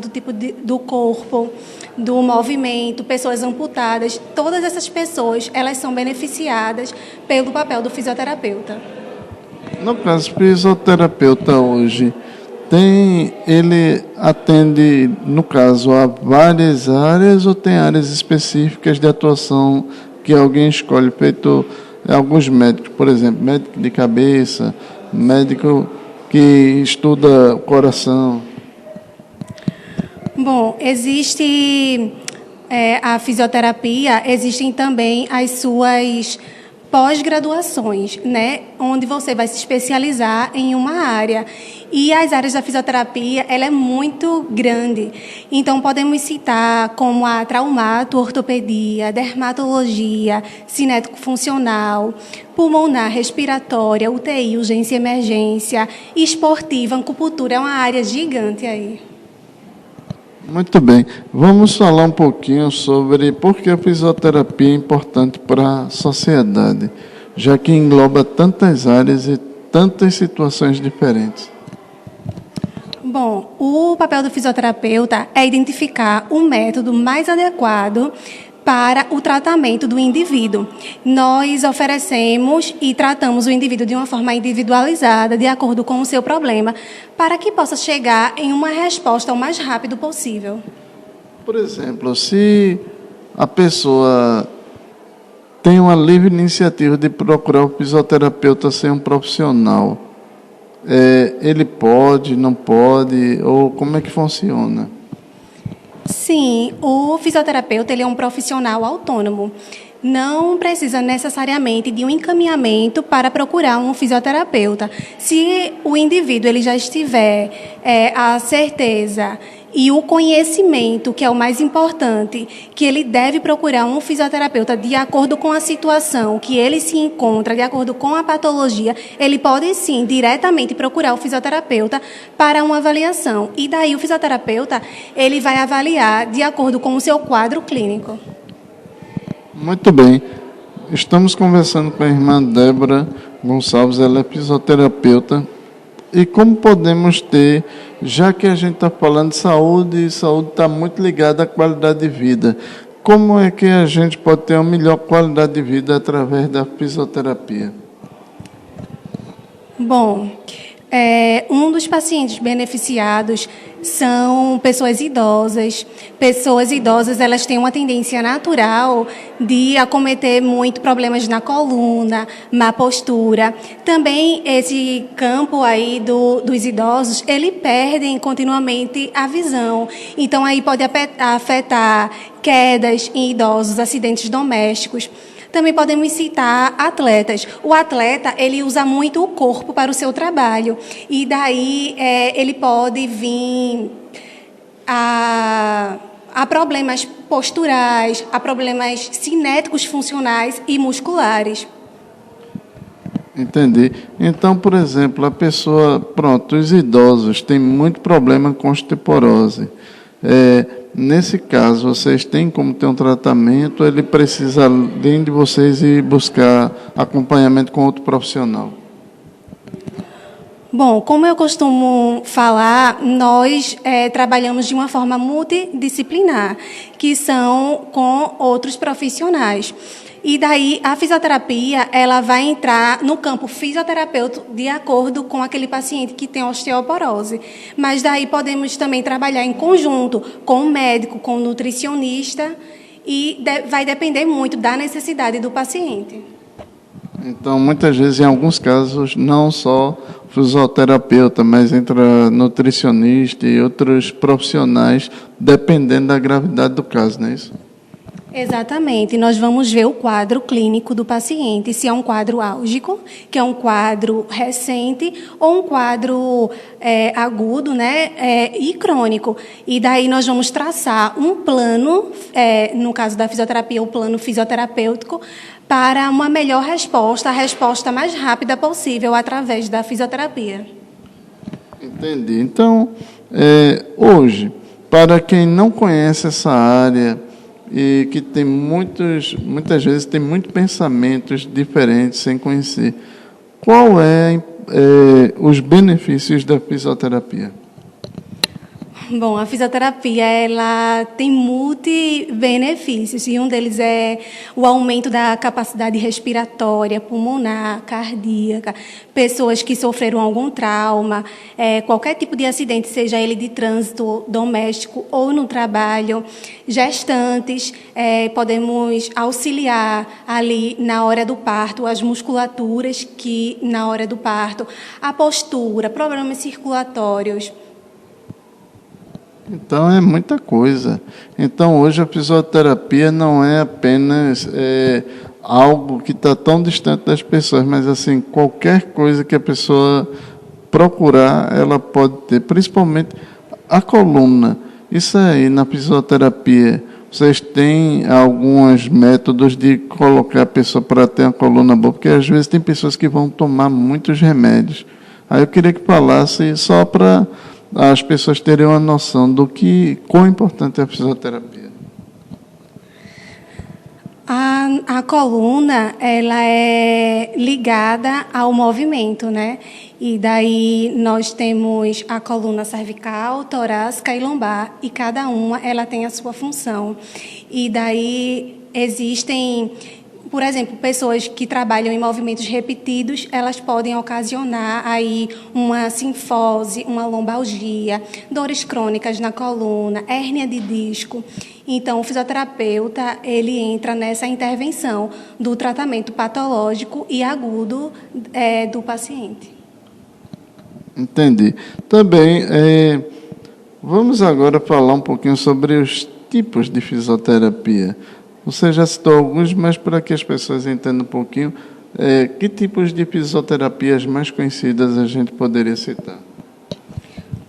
do corpo, do movimento, pessoas amputadas. Todas essas pessoas, elas são beneficiadas pelo papel do fisioterapeuta.
No caso, o fisioterapeuta hoje, ele atende, no caso, a várias áreas ou tem áreas específicas de atuação que alguém escolhe, feito alguns médicos, por exemplo, médico de cabeça, médico que estuda o coração?
Bom, existe a fisioterapia, existem também as suas pós-graduações, né, onde você vai se especializar em uma área. E as áreas da fisioterapia, ela é muito grande. Então, podemos citar como a traumato, ortopedia, dermatologia, cinético-funcional, pulmonar, respiratória, UTI, urgência e emergência, esportiva, acupuntura, é uma área gigante aí.
Muito bem. Vamos falar um pouquinho sobre por que a fisioterapia é importante para a sociedade, já que engloba tantas áreas e tantas situações diferentes.
Bom, o papel do fisioterapeuta é identificar o método mais adequado para o tratamento do indivíduo. Nós oferecemos e tratamos o indivíduo de uma forma individualizada, de acordo com o seu problema, para que possa chegar em uma resposta o mais rápido possível.
Por exemplo, se a pessoa tem uma livre iniciativa de procurar o fisioterapeuta ser um profissional, ele pode, não pode, ou como é que funciona?
Sim, o fisioterapeuta ele é um profissional autônomo. Não precisa necessariamente de um encaminhamento para procurar um fisioterapeuta. Se o indivíduo ele já tiver a certeza e o conhecimento, que é o mais importante, que ele deve procurar um fisioterapeuta de acordo com a situação que ele se encontra, de acordo com a patologia, ele pode sim diretamente procurar o fisioterapeuta para uma avaliação. E daí o fisioterapeuta ele vai avaliar de acordo com o seu quadro clínico.
Muito bem. Estamos conversando com a irmã Débora Gonçalves, ela é fisioterapeuta. E como podemos ter, já que a gente está falando de saúde, e saúde está muito ligada à qualidade de vida, como é que a gente pode ter uma melhor qualidade de vida através da fisioterapia?
Bom, Um dos pacientes beneficiados são pessoas idosas. Pessoas idosas, elas têm uma tendência natural de acometer muito problemas na coluna, má postura. Também esse campo aí dos idosos, eles perdem continuamente a visão. Então, aí pode afetar quedas em idosos, acidentes domésticos. Também podemos citar atletas. O atleta, ele usa muito o corpo para o seu trabalho. E daí ele pode vir a problemas posturais, a problemas cinéticos funcionais e musculares.
Entendi. Então, por exemplo, a pessoa, os idosos têm muito problema com osteoporose. Nesse caso, vocês têm como ter um tratamento, ele precisa, além de vocês, ir buscar acompanhamento com outro profissional?
Bom, como eu costumo falar, nós trabalhamos de uma forma multidisciplinar, que são com outros profissionais. E daí a fisioterapia, ela vai entrar no campo fisioterapêutico de acordo com aquele paciente que tem osteoporose. Mas daí podemos também trabalhar em conjunto com o médico, com o nutricionista, e vai depender muito da necessidade do paciente.
Então, muitas vezes, em alguns casos, não só fisioterapeuta, mas entra nutricionista e outros profissionais, dependendo da gravidade do caso, não é isso?
Exatamente. Nós vamos ver o quadro clínico do paciente, se é um quadro álgico, que é um quadro recente, ou um quadro agudo, né, e crônico. E daí nós vamos traçar um plano, no caso da fisioterapia, o plano fisioterapêutico, para uma melhor resposta, a resposta mais rápida possível através da fisioterapia.
Entendi. Então, hoje, para quem não conhece essa área e que tem muitas vezes tem muitos pensamentos diferentes sem conhecer, qual os benefícios da fisioterapia?
Bom, a fisioterapia, ela tem multi-benefícios, e um deles é o aumento da capacidade respiratória, pulmonar, cardíaca, pessoas que sofreram algum trauma, qualquer tipo de acidente, seja ele de trânsito doméstico ou no trabalho, gestantes, podemos auxiliar ali na hora do parto, as musculaturas que na hora do parto, a postura, problemas circulatórios.
Então, é muita coisa. Então, hoje a fisioterapia não é apenas algo que está tão distante das pessoas, mas assim, qualquer coisa que a pessoa procurar, ela pode ter, principalmente a coluna. Isso aí, na fisioterapia, vocês têm alguns métodos de colocar a pessoa para ter uma coluna boa, porque às vezes tem pessoas que vão tomar muitos remédios. Aí eu queria que falasse só para as pessoas terem uma noção do quão importante é a fisioterapia.
A coluna, ela é ligada ao movimento, né? E daí nós temos a coluna cervical, torácica e lombar, e cada uma ela tem a sua função. E daí existem, por exemplo, pessoas que trabalham em movimentos repetidos, elas podem ocasionar aí uma sinfose, uma lombalgia, dores crônicas na coluna, hérnia de disco. Então, o fisioterapeuta, ele entra nessa intervenção do tratamento patológico e agudo do paciente.
Entendi. Também, vamos agora falar um pouquinho sobre os tipos de fisioterapia. Você já citou alguns, mas para que as pessoas entendam um pouquinho, que tipos de fisioterapias mais conhecidas a gente poderia citar?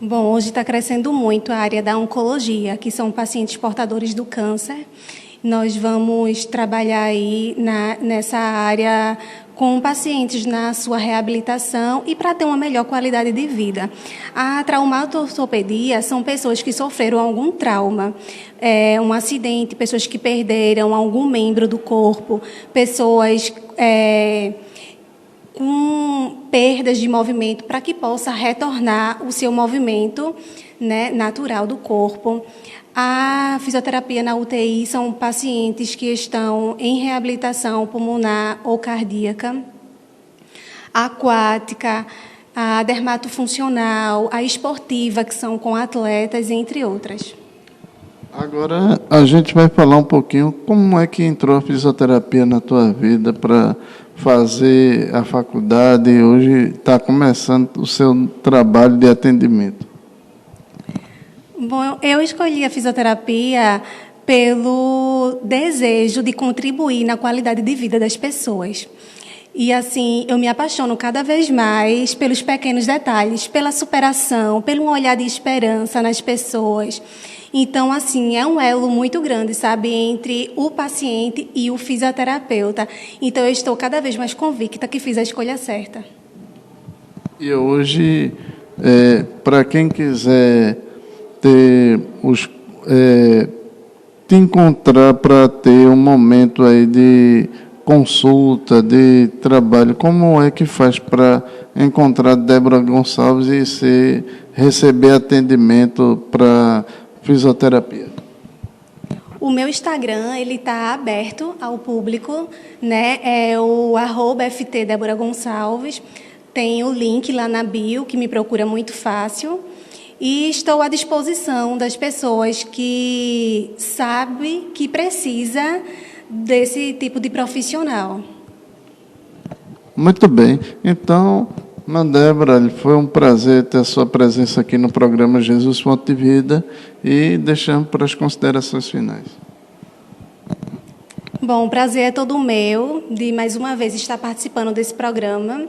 Bom, hoje está crescendo muito a área da oncologia, que são pacientes portadores do câncer. Nós vamos trabalhar aí nessa área com pacientes na sua reabilitação e para ter uma melhor qualidade de vida. A traumatortopedia são pessoas que sofreram algum trauma, um acidente, pessoas que perderam algum membro do corpo, pessoas com perdas de movimento para que possa retornar o seu movimento, né, natural do corpo. A fisioterapia na UTI são pacientes que estão em reabilitação pulmonar ou cardíaca, aquática, a dermatofuncional, a esportiva, que são com atletas, entre outras.
Agora a gente vai falar um pouquinho como é que entrou a fisioterapia na tua vida para fazer a faculdade e hoje está começando o seu trabalho de atendimento.
Bom, eu escolhi a fisioterapia pelo desejo de contribuir na qualidade de vida das pessoas. E, assim, eu me apaixono cada vez mais pelos pequenos detalhes, pela superação, pelo olhar de esperança nas pessoas. Então, assim, é um elo muito grande, sabe, entre o paciente e o fisioterapeuta. Então, eu estou cada vez mais convicta que fiz a escolha certa.
E hoje, para quem quiser ter te encontrar para ter um momento aí de consulta, de trabalho, como é que faz para encontrar Débora Gonçalves e receber atendimento para fisioterapia?
O meu Instagram, ele está aberto ao público, né? É o @FT Débora Gonçalves. Tem o link lá na bio, que me procura muito fácil. E estou à disposição das pessoas que sabem que precisa desse tipo de profissional.
Muito bem. Então, Débora, foi um prazer ter a sua presença aqui no programa Jesus Fonte de Vida e deixamos para as considerações finais.
Bom, o prazer é todo meu de mais uma vez estar participando desse programa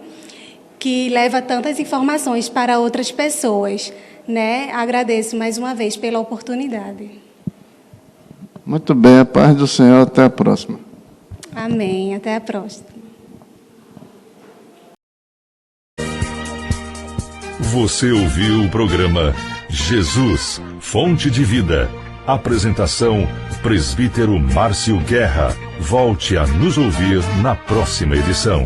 que leva tantas informações para outras pessoas, né? Agradeço mais uma vez pela oportunidade.
Muito bem, a paz do Senhor, até a próxima.
Amém, até a próxima.
Você ouviu o programa Jesus, Fonte de Vida. Apresentação, Presbítero Márcio Guerra. Volte a nos ouvir na próxima edição.